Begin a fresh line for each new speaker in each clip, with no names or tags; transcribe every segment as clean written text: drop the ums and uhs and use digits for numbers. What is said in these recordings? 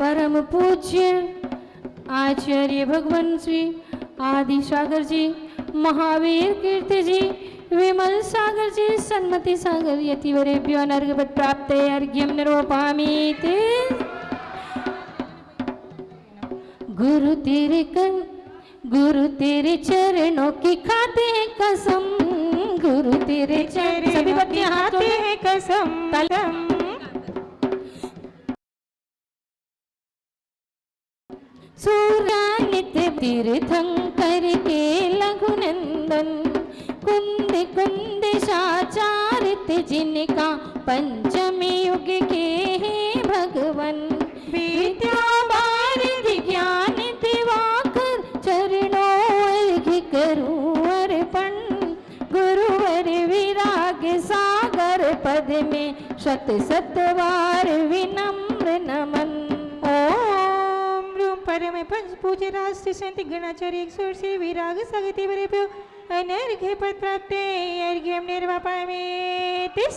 परम पूज्य आचार्य भगवान श्री आदि सागर जी, महावीर कीर्ति जी, विमल सागर जी, सन्मति सागर यतिवरेभ्यो अनर्घवत् प्राप्ते अर्घ्यं निरूपयामि ते। गुरु तेरे चरणों की खाते हैं कसम, गुरु तेरे चरणों सभी बच्चे हाथों हैं कसम तलम। सूर्यानित तीर्थंकर के लघुनंदन, कुंद कुंद साचारित जिनका पंचमी युग के हैं भगवन। विद्या वारिधि ज्ञान दिवाकर चरणों अर्घ्य करूं अर्पण, गुरुवर विराग सागर पद में शत शतवार विनम्र नमन।
ओम रूम परम पंच पूज्य राष्ट्र संत गणाचार्य 108 विराग सागति वरेभ्यो अनर्घ्य पद प्राप्ते अर्घ्यं निर्वापयामि तिस।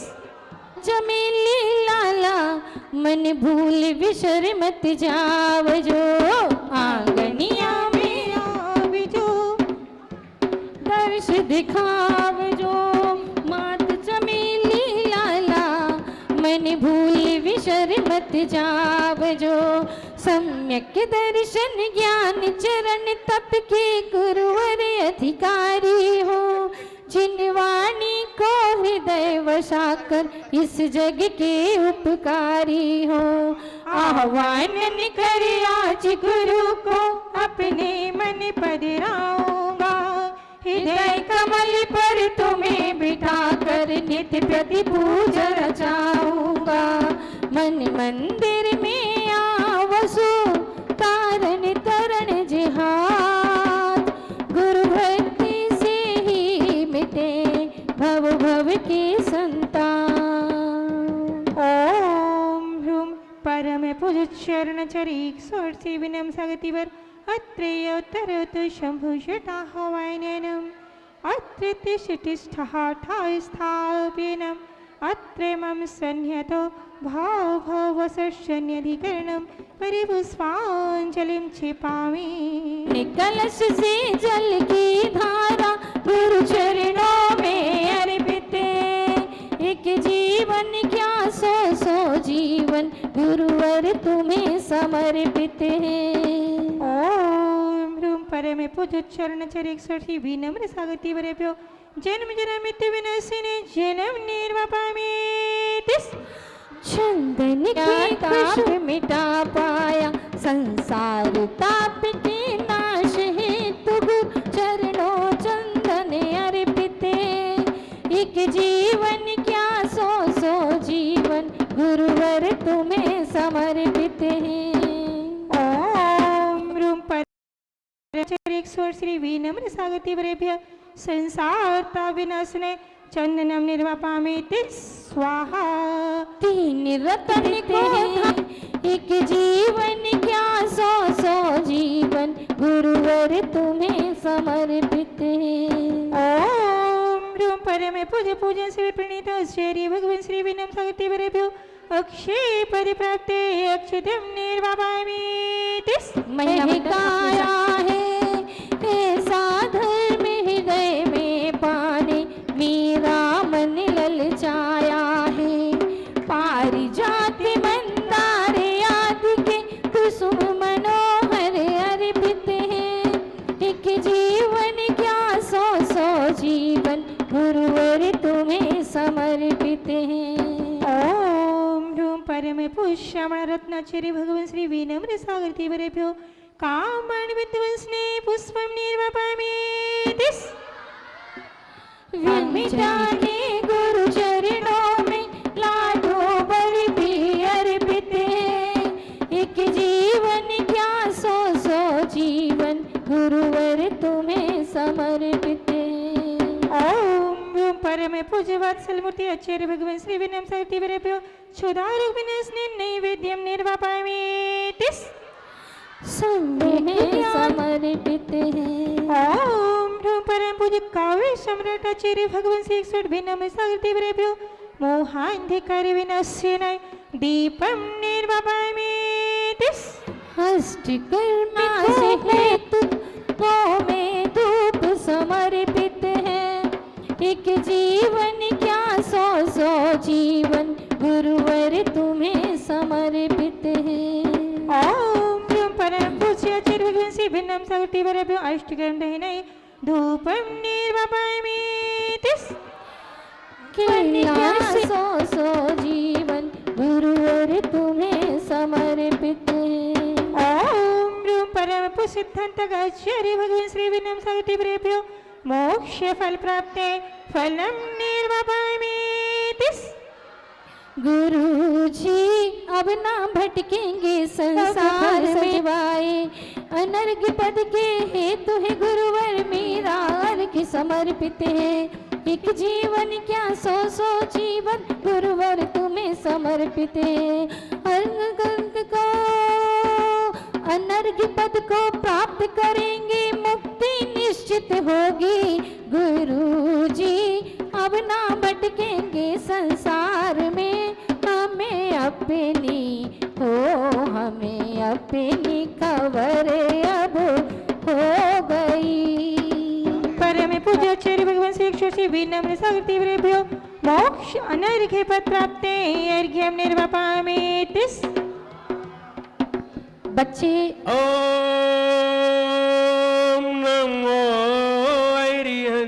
चमेली लाला मन भूल विसर मत जाव जो, आंगनिया में आवजो दर्श दिखाव जो। मात चमेली लाला मन भूल विसर मत जाव जो, सम्यक दर्शन ज्ञान चरण तप के गुरुवर अधिकारी हो। जिन वाणी को हृदय वसाकर इस जग के उपकारी हो, आह्वान कर आज गुरु को
अपने मन पधराऊंगा।
हृदय कमल पर तुम्हें बिठाकर नित्य प्रति पूजा रचाऊंगा। मन मंदिर में आवसु तारण तरण जिहाद, गुरु भक्ति से ही मिटे भव भव के संतान।
ओम ह्रूम परम पूज्य चरण चरिक सोर्सी विनम सागतिवर अत्रेय उत्तरोत शंभु शटा हवायनम अत्र तिष्ठिष्ठः स्थाप्यनम अत्र मम सन्न्यतो भाव भवसन्यधिकरणं परिपुष्पांजलिं क्षिपामि।
कलश से जल की धारा गुरु चरणों में अर्पित, एक जीवन क्या सौ सौ जीवन गुरुवर तुम्हें समर्पित है।
ओम ह्रूम परम पूज्य चरण चरिक 108 विनम्र सागति वरेभ्यो जन्म जन्म मृत्यु विनाशिने जन्म निर्वापयामि तिस।
चंदन के ताप मिटा पाया संसार ताप के नाश है, तुगु चरणों चंदन अर्पित, एक जीवन क्या सौ सौ जीवन गुरुवर तुम्हें समर्पित है।
ओम रूम परिचरिक श्री विनम्र सागति वरेभ्य संसार ताप विनाशने चंदनम निर्वापयामि स्वाहा।
तीन रतन को एक जीवन क्या सौ सौ जीवन गुरुवर तुम्हें समर्पित है।
ओम रूम परम पूज्य पूजन से प्रणीत श्री भगवान श्री विनम सागति वरेभ्यो अक्षय पद प्राप्ते अक्षतम निर्वापयामि तिस।
मैंने गाया है ऐसा धर्म हृदय में पाने, मेरा मन ललचाया है। पारिजात मंदार आदि के कुसुम मनोहर अर्पित है, एक जीवन क्या सौ सौ जीवन गुरुवर तुम्हें समर्पित है।
ओम रूम परम पुष्यमण रत्नाचर्य भगवान श्री विनम्र सागति वरेभ्यो कामण विद्वंसने पुष्पम निर्वापयामि तिस।
मिटाने गुरु चरणों में लाडो बर्फी अर्पित है, एक जीवन क्या सौ सौ जीवन गुरुवर तुम्हें समर्पित है।
ओम रूम परम पूज्य वात्सल मूर्ति आचार्य भगवान श्री विनम सागति वरेभ्यो क्षुधारु विनाशने नैवेद्यम निर्वापयामि तिस।
संदेह समर्पित है।
ओम रूम परम पूज्य काव्य सम्राट आचार्य भगवान श्री 108 विनम्र सागति वरेभ्यो मोहांधकार विनाशनाय दीपम निर्वापयामि तिस
अष्टकर्मा से हेतु को में धूप समर्पित है। एक जीवन क्या सौ सौ जीवन गुरुवर तुम्हें समर्पित है।
ओम ब्रह्म परम पूज्य आचार्य भगवान श्री भिन्नम सगति वरभ्यो अष्टकर्म दहने धूपम निर्वापयामि तिस
क्या सौ सौ जीवन गुरुवर तुम्हें समर्पित है।
ओम ब्रह्म परम पूज्य सिद्धांत आचार्य भगवान श्री भिन्नम सगति वरभ्यो मोक्ष फल प्राप्ते फलम निर्वापयामि तिस
गुरु जी अब ना भटकेंगे संसार में वाए। अनर्घ पद के हेतु है गुरुवर मेरा अर्घ समर्पित है। एक जीवन क्या सौ सौ जीवन गुरुवर तुम्हें समर्पित है। अर्घ को अनर्घ पद को प्राप्त करेंगे मुक्ति निश्चित होगी। गुरु जी अब ना भटकेंगे संसार में हमें अपनी खबर अब हो गई।
परम पूज्य आचार्य भगवान श्री श्री विनम्र सागति वरभ्यो मोक्ष अनर्घ्य पद प्राप्ते अर्घ्यम निर्वापयामि तिस
बच्चे
ओम नमो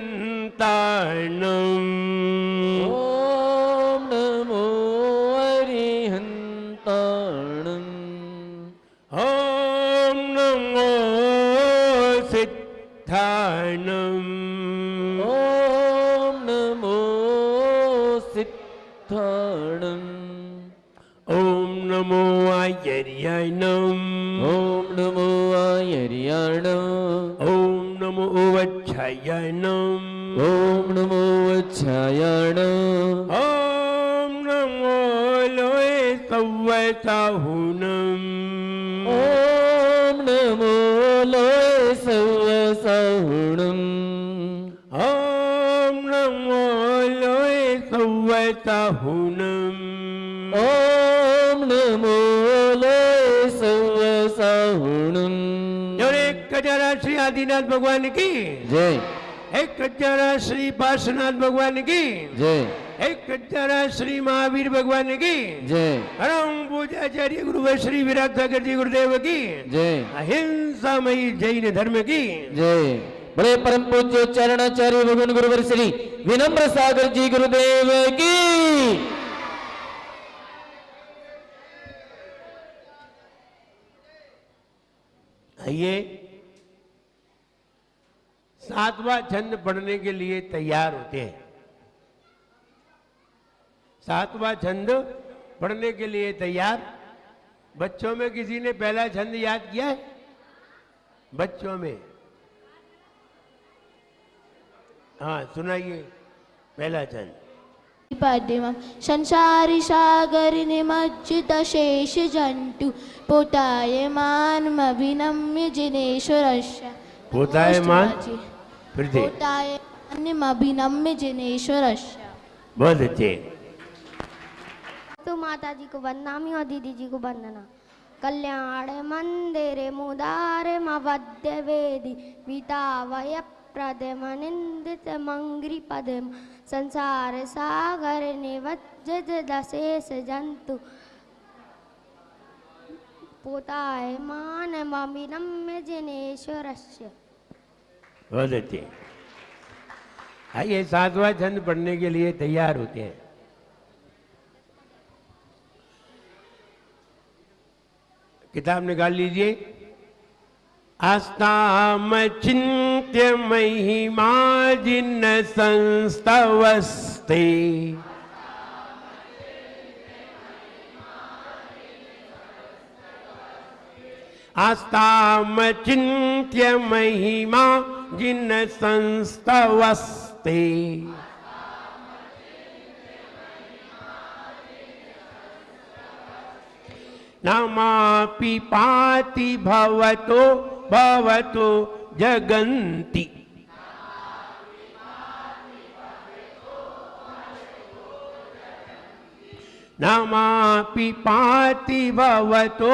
अरिहंताणम
ओम नमो अरिहंताणम
ओम नमो सिद्धाणम
ओम नमो सिद्धाणम
ओम नमो आयर्याणम
ओम नमो आयर्याणम
ओम नमो वच्छायाणम
ओम नमो वच्छायाणम
ओम नमो लोए सव्वसाहुनम
ओम नमो लोय सव्वसाहुणम
ओम नमो लोए सव्वसाहुनम
ओम नमो लोय सव्वसाहुणम
और एक कजारा श्री आदिनाथ भगवान की,
जय
एक कजारा श्री पार्श्वनाथ भगवान की,
जय
एक कजारा श्री महावीर भगवान की,
जय
परम पूज्याचार्य गुरु श्री विराट सागर जी गुरुदेव की,
जय
अहिंसामयी जैन धर्म की,
जय बड़े परम पूज्य चरणाचार्य भगवान गुरुवर श्री विनम्र सागर जी गुरुदेव की।
आइए सातवां छंद पढ़ने के लिए तैयार होते हैं। सातवां छंद पढ़ने के लिए तैयार। बच्चों में किसी ने पहला छंद याद किया है? बच्चों में हाँ सुनाइए पहला छंद।
पद्मं संसारि सागरि निमज्जित शेष जंतु पोतायमानमभिनम्य जिनेश्वरस्य
पोतायमान फिर से
पोतायमानमभिनम्य जिनेश्वरस्य।
बहुत अच्छे।
तो माता जी को वंदनामी और दीदी जी को वंदना। कल्याण मंदिरे मुदार मवद्य वेदी वितावय प्रदमनिंदित मंग्री पदम संसार सागर निवज्जित दशेष जंतु पोतायमान ममिनम्य जिनेश्वरस्य।
बहुत अच्छे। आइए सातवां छंद पढ़ने के लिए तैयार होते हैं। किताब निकाल लीजिए। आस्ताम चिन्त्य महिमा जिन संस्तवस्ते आस्ताम चिन्त्य महिमा जिन संस्तवस्ते नामापि पाति भवतो भवतो जगन्ति नामापि पाति भवतो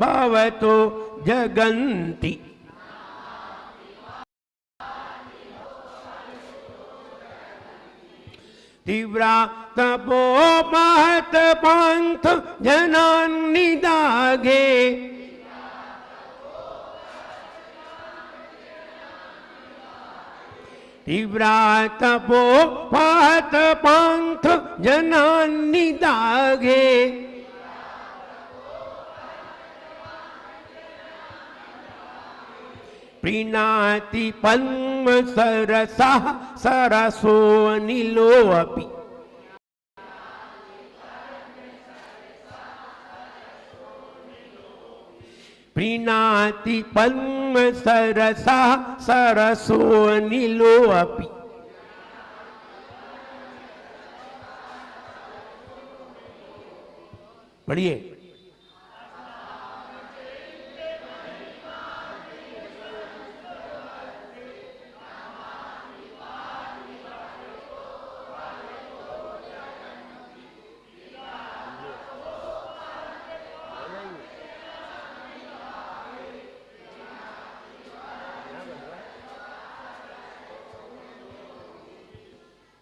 भवतो जगन्ति। तीव्रा तपो महत पंथ जनान्निदाघे। तीव्रा तपो महत पंथ जनान्निदाघे। प्रीणाति पद्म सरसा सरसो नीलोऽपि। प्रीणाति पद्म सरसा सरसो नीलोऽपि। पढ़िए।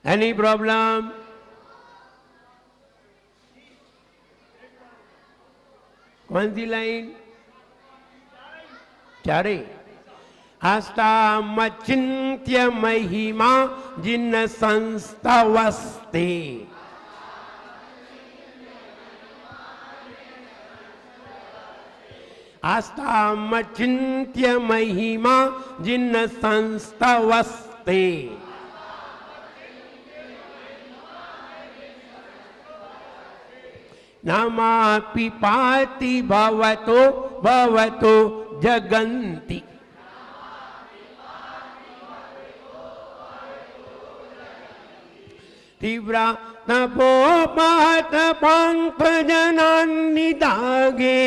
Any problem? कौन सी लाइन? चारे। हस्तामचिन्त्य महिमा जिन संस्तवस्ते। हस्तामचिन्त्य महिमा जिन संस्तवस्ते। नामापि पाति भवतो भवतो जगन्ति। तीव्रा तपो महत पंथ जनान्निदाघे।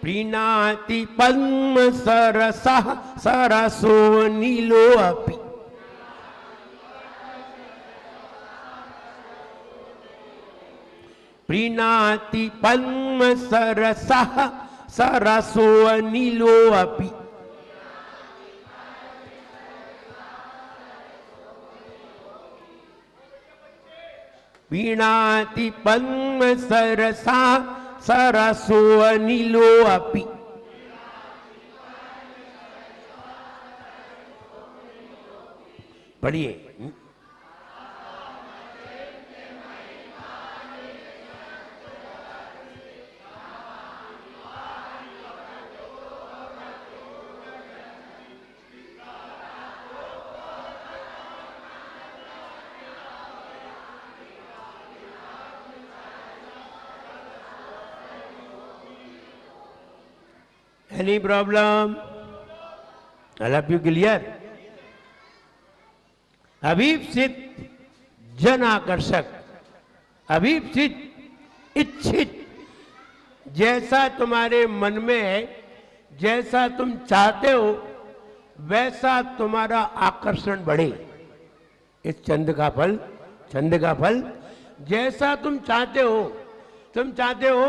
प्रीणाति पद्म सरसा सरसो नीलोऽपि। प्रीणाति पद्म सरसा सरसो नीलोऽपि। प्रीणाति पद्म सरसा सरसो नीलोऽपि। पढ़िए। Any problem? All of you clear? अभीप्सित जन आकर्षक, अभीप्सित इच्छित, जैसा तुम्हारे मन में है, जैसा तुम चाहते हो वैसा तुम्हारा आकर्षण बढ़े। इस छंद का फल जैसा तुम चाहते हो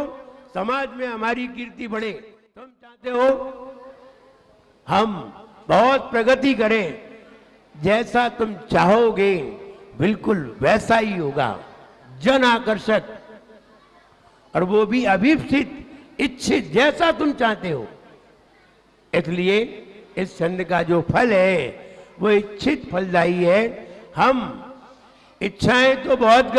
समाज में हमारी कीर्ति बढ़े, तुम चाहते हो हम बहुत प्रगति करें, जैसा तुम चाहोगे बिल्कुल वैसा ही होगा। जन आकर्षक, और वो भी अभीप्सित इच्छित, जैसा तुम चाहते हो। इसलिए इस छंद का जो फल है वो इच्छित फलदायी है। हम इच्छाएं तो बहुत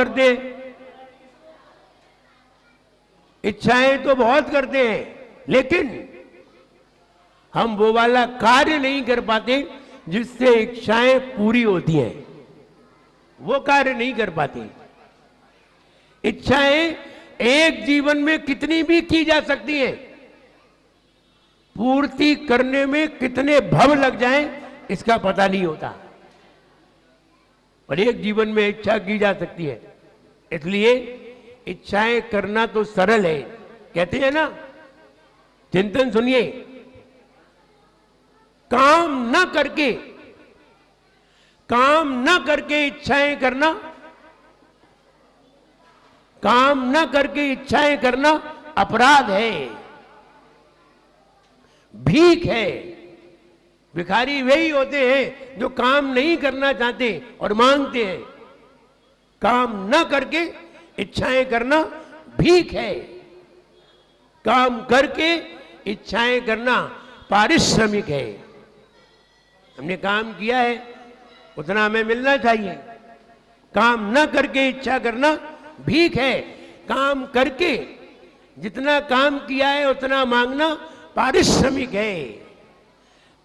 करते हैं, लेकिन हम वो वाला कार्य नहीं कर पाते जिससे इच्छाएं पूरी होती हैं, वो कार्य नहीं कर पाते। इच्छाएं एक जीवन में कितनी भी की जा सकती हैं, पूर्ति करने में कितने भव लग जाएं इसका पता नहीं होता, पर एक जीवन में इच्छा की जा सकती है। इसलिए इच्छाएं करना तो सरल है, कहते हैं ना, चिंतन सुनिए, काम न करके इच्छाएं करना काम न करके इच्छाएं करना अपराध है, भीख है। भिखारी वही होते हैं जो काम नहीं करना चाहते और मांगते हैं। काम न करके इच्छाएं करना भीख है, काम करके इच्छाएं करना पारिश्रमिक है। हमने काम किया है, उतना हमें मिलना चाहिए। काम न करके इच्छा करना भीख है। काम करके जितना काम किया है उतना मांगना पारिश्रमिक है।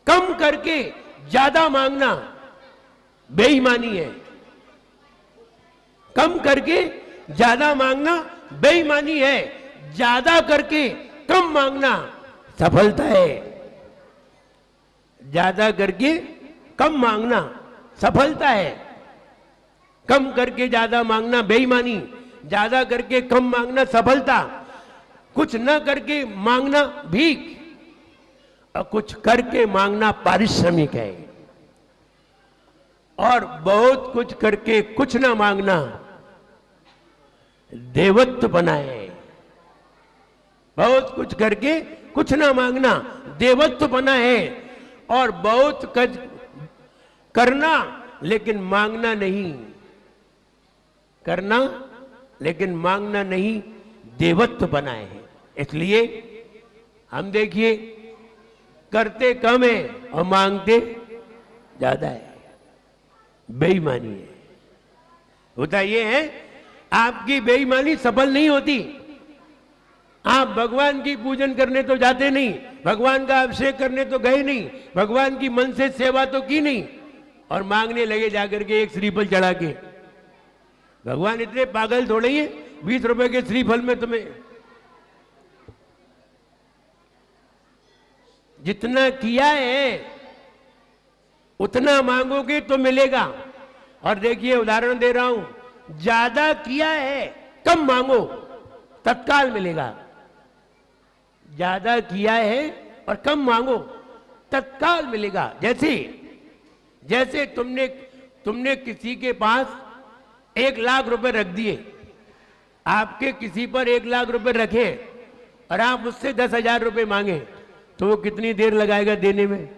कम करके ज्यादा मांगना बेईमानी है। कम करके ज्यादा मांगना बेईमानी है। ज्यादा करके कम मांगना सफलता है। ज्यादा करके कम मांगना सफलता है। कम करके ज्यादा मांगना बेईमानी, ज्यादा करके कम मांगना सफलता। कुछ न करके मांगना भीख और कुछ करके मांगना पारिश्रमिक है। और बहुत कुछ करके कुछ ना मांगना देवत्व बना है। बहुत कुछ करके कुछ ना मांगना देवत्व बना है। और बहुत करना लेकिन मांगना नहीं, करना लेकिन मांगना नहीं, देवत्व बनाए हैं। इसलिए हम देखिए करते कम है और मांगते ज्यादा है, बेईमानी है। होता यह है आपकी बेईमानी सफल नहीं होती। आप भगवान की पूजन करने तो जाते नहीं, भगवान का अभिषेक करने तो गए नहीं, भगवान की मन से सेवा तो की नहीं, और मांगने लगे जाकर के एक श्रीफल चढ़ा के। भगवान इतने पागल थोड़े ही है 20 रुपए के श्रीफल में तुम्हें जितना किया है उतना मांगोगे तो मिलेगा। और देखिए उदाहरण दे रहा हूं, ज्यादा किया है कम मांगो तत्काल मिलेगा। ज्यादा किया है और कम मांगो तत्काल मिलेगा। जैसे तुमने किसी के पास 1 लाख रुपए रख दिए, आपके किसी पर 1 लाख रुपए रखे और आप उससे 10,000 रुपए मांगे तो वो कितनी देर लगाएगा देने में?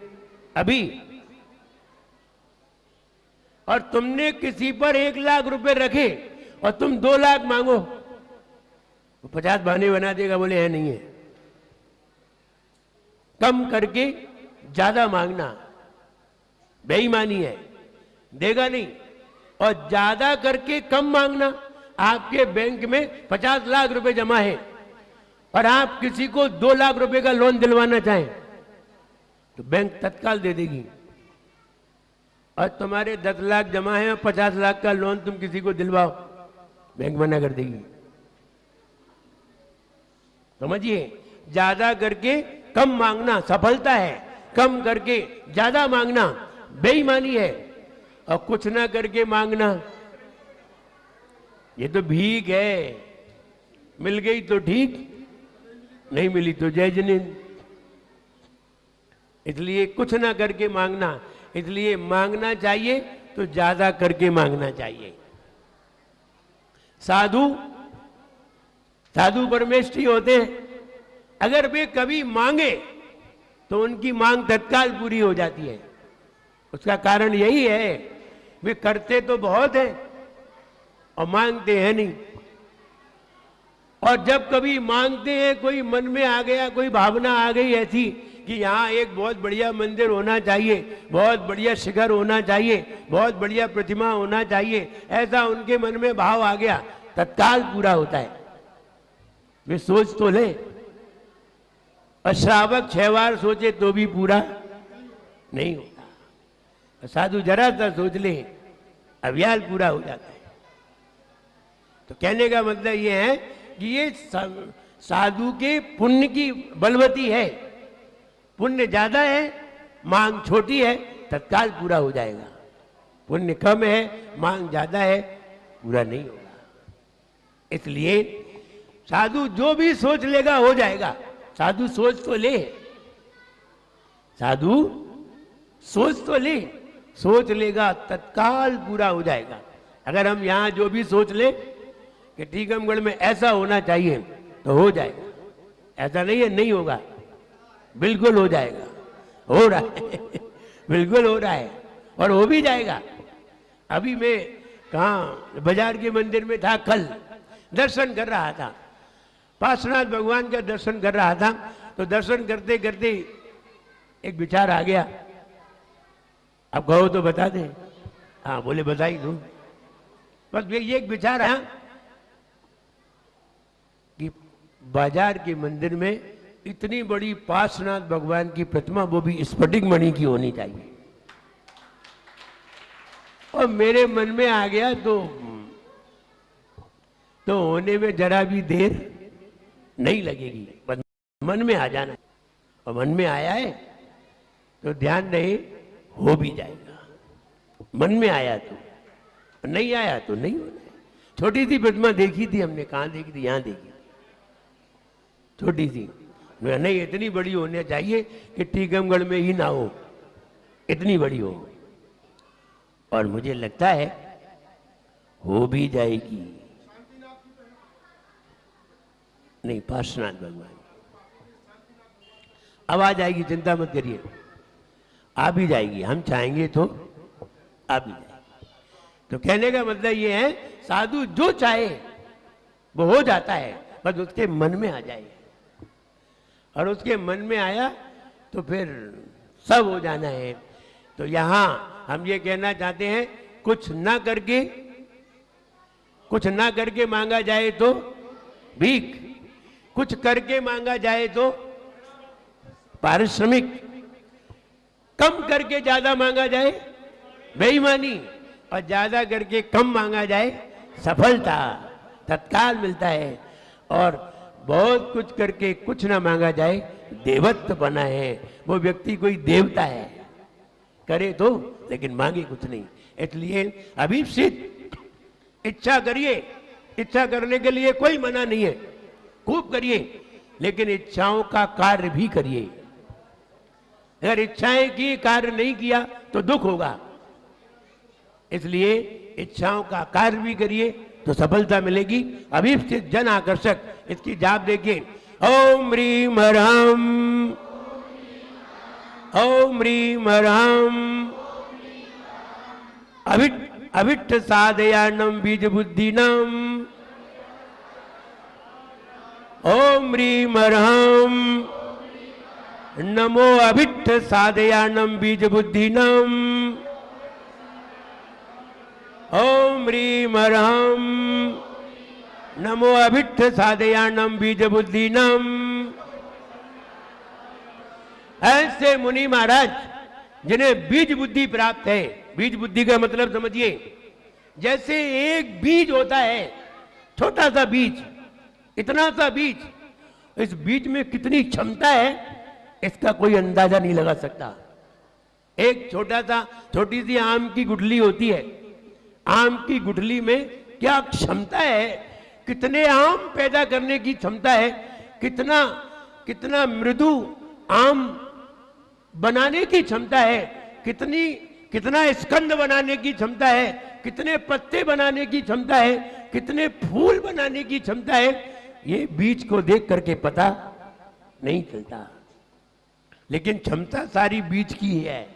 अभी। और तुमने किसी पर 1 लाख रुपए रखे और तुम 2 लाख मांगो, वो 50 बहाने बना देगा, बोले है नहीं है। कम करके ज्यादा मांगना बेईमानी है, देगा नहीं। और ज्यादा करके कम मांगना, आपके बैंक में 50 लाख रुपए जमा है और आप किसी को 2 लाख रुपए का लोन दिलवाना चाहें तो बैंक तत्काल दे देगी। और तुम्हारे 10 लाख जमा है और 50 लाख का लोन तुम किसी को दिलवाओ, बैंक मना कर देगी। समझिए, ज्यादा करके कम मांगना सफलता है, कम करके ज्यादा मांगना बेईमानी है, और कुछ ना करके मांगना ये तो भीख है। मिल गई तो ठीक, नहीं मिली तो जय जिनेंद्र। इसलिए कुछ ना करके मांगना, इसलिए मांगना चाहिए तो ज्यादा करके मांगना चाहिए। साधु परमेष्ठी होते हैं, अगर वे कभी मांगे तो उनकी मांग तत्काल पूरी हो जाती है। उसका कारण यही है, वे करते तो बहुत हैं और मांगते हैं नहीं। और जब कभी मांगते हैं, कोई मन में आ गया, कोई भावना आ गई ऐसी कि यहाँ एक बहुत बढ़िया मंदिर होना चाहिए, बहुत बढ़िया शिखर होना चाहिए, बहुत बढ़िया प्रतिमा होना चाहिए, ऐसा उनके मन में भाव आ गया, तत्काल पूरा होता है। वे सोच तो ले, और श्रावक 6 बार सोचे तो भी पूरा नहीं होता। साधु जरा सा सोच ले, अभियान पूरा हो जाता है। तो कहने का मतलब ये है कि ये साधु के पुण्य की बलवती है। पुण्य ज्यादा है, मांग छोटी है, तत्काल पूरा हो जाएगा। पुण्य कम है, मांग ज्यादा है, पूरा नहीं होगा। इसलिए साधु जो भी सोच लेगा हो जाएगा। साधु सोच तो ले, साधु सोच तो ले, सोच लेगा तत्काल पूरा हो जाएगा। अगर हम यहां जो भी सोच ले कि टीकमगढ़ में ऐसा होना चाहिए तो हो जाएगा, ऐसा नहीं है नहीं होगा, बिल्कुल हो जाएगा, हो रहा है बिल्कुल हो रहा है और हो भी जाएगा। अभी मैं कहाँ बाजार के मंदिर में था, कल दर्शन कर रहा था, पार्श्वनाथ भगवान का दर्शन कर रहा था, तो दर्शन करते करते एक विचार आ गया, अब कहो तो बता दे। हाँ बोले बता ही दूं। बस ये एक विचार है कि बाजार के मंदिर में इतनी बड़ी पार्श्वनाथ भगवान की प्रतिमा, वो भी स्फटिक मणि की होनी चाहिए। और मेरे मन में आ गया तो होने में जरा भी देर नहीं लगेगी, बस मन में आ जाना है। और मन में आया है तो ध्यान रहे हो भी जाएगा, मन में आया तो, नहीं आया तो नहीं होना है। छोटी सी प्रतिमा देखी थी हमने, कहाँ देखी थी, यहाँ देखी, छोटी सी, नहीं इतनी बड़ी होनी चाहिए कि टीकमगढ़ में ही ना हो, इतनी बड़ी हो। और मुझे लगता है हो भी जाएगी। नहीं, पार्श्वनाथ भगवान अब आ जाएगी, चिंता मत करिए, आ भी जाएगी, हम चाहेंगे तो आ भी जाएगी। तो कहने का मतलब ये है, साधु जो चाहे वो हो जाता है, बस उसके मन में आ जाए, और उसके मन में आया तो फिर सब हो जाना है। तो यहां हम ये कहना चाहते हैं, कुछ ना करके मांगा जाए तो भीख, कुछ करके मांगा जाए तो पारिश्रमिक, कम करके ज्यादा मांगा जाए बेईमानी, और ज्यादा करके कम मांगा जाए सफलता, तत्काल मिलता है। और बहुत कुछ करके कुछ ना मांगा जाए देवत्व बना है। वो व्यक्ति कोई देवता है, करे तो, लेकिन मांगे कुछ नहीं। इसलिए अभीप्सित इच्छा करिए, इच्छा करने के लिए कोई मना नहीं है, खूब करिए, लेकिन इच्छाओं का कार्य भी करिए। अगर इच्छाएं की, कार्य नहीं किया तो दुख होगा। इसलिए इच्छाओं का कार्य भी करिए तो सफलता मिलेगी। अभीप्सित जन आकर्षक, इसकी जाप देखिए, ओम ह्रीम हरहम, ओम ह्रीम हरहम, अभिष्ट साधयानम बीज बुद्धिनम, ओम ह्रीम हरहम, नमो अभिष्ट साधयानम बीज बुद्धिनम, ओम ह्रीम हरहम, नमो अभिष्ट साधयानम बीज बुद्धिनम। ऐसे मुनि महाराज जिन्हें बीज बुद्धि प्राप्त है, बीज बुद्धि का मतलब समझिए, जैसे एक बीज होता है, छोटा सा बीज, इतना सा बीज, इस बीज में कितनी क्षमता है इसका कोई अंदाजा नहीं लगा सकता। एक छोटी सी आम की गुठली होती है, आम की गुठली में क्या क्षमता है, कितने आम पैदा करने की क्षमता है, कितना मृदु आम बनाने की क्षमता है, कितना स्कंद बनाने की क्षमता है, कितने पत्ते बनाने की क्षमता है, कितने फूल बनाने की क्षमता है, ये बीज को देख करके पता नहीं चलता। लेकिन क्षमता सारी बीज की है।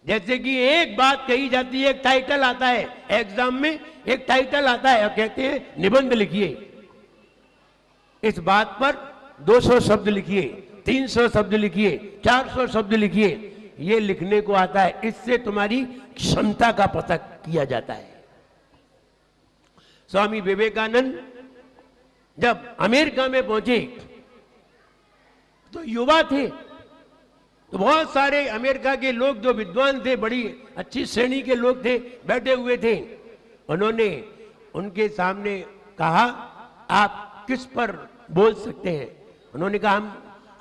जैसे कि एक बात कही जाती है, एक टाइटल आता है एग्जाम में, एक टाइटल आता है और कहते हैं निबंध लिखिए, इस बात पर 200 शब्द लिखिए, 300 शब्द लिखिए, 400 शब्द लिखिए, ये लिखने को आता है। इससे तुम्हारी क्षमता का पता किया जाता है। स्वामी विवेकानंद जब अमेरिका में पहुंचे तो युवा थे, तो बहुत सारे अमेरिका के लोग जो विद्वान थे, बड़ी अच्छी श्रेणी के लोग थे, बैठे हुए थे। उन्होंने उनके सामने कहा, आप किस पर बोल सकते हैं? उन्होंने कहा,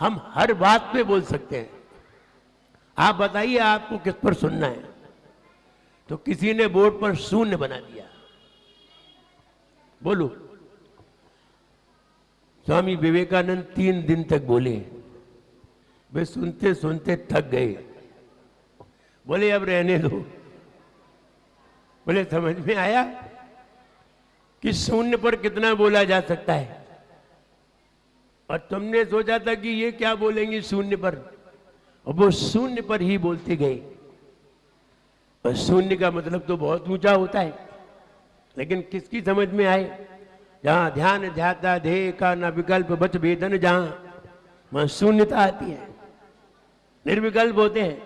हम हर बात पे बोल सकते हैं, आप बताइए आपको किस पर सुनना है। तो किसी ने बोर्ड पर शून्य बना दिया, बोलो। स्वामी विवेकानंद 3 दिन तक बोले, वे सुनते सुनते थक गए, बोले अब रहने दो। बोले समझ में आया कि शून्य पर कितना बोला जा सकता है, और तुमने सोचा था कि ये क्या बोलेंगे शून्य पर, और वो शून्य पर ही बोलते गए। और शून्य का मतलब तो बहुत ऊंचा होता है, लेकिन किसकी समझ में आए? जहां ध्यान ध्याता ध्येय का न विकल्प बच वेदन, जहां वहां शून्यता आती है, निर्विकल्प होते हैं,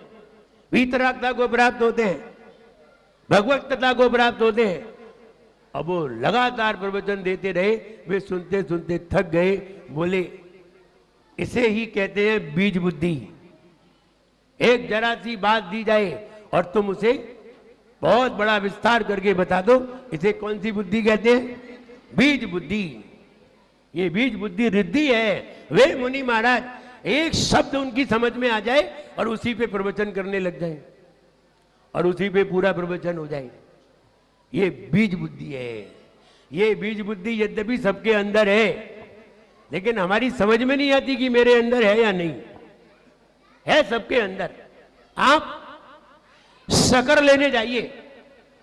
वीतरागता को प्राप्त होते हैं, भगवतता को प्राप्त होते हैं। अब वो लगातार प्रवचन देते रहे, वे सुनते सुनते थक गए, बोले इसे ही कहते हैं बीज बुद्धि। एक जरा सी बात दी जाए और तुम उसे बहुत बड़ा विस्तार करके बता दो, इसे कौन सी बुद्धि कहते हैं? बीज बुद्धि। ये बीज बुद्धि रिद्धि है। वे मुनि महाराज एक शब्द उनकी समझ में आ जाए और उसी पे प्रवचन करने लग जाए और उसी पे पूरा प्रवचन हो जाए। ये बीज बुद्धि है। ये बीज बुद्धि यद्यपि सबके अंदर है, लेकिन हमारी समझ में नहीं आती कि मेरे अंदर है या नहीं है। सबके अंदर। आप शक्कर लेने जाइए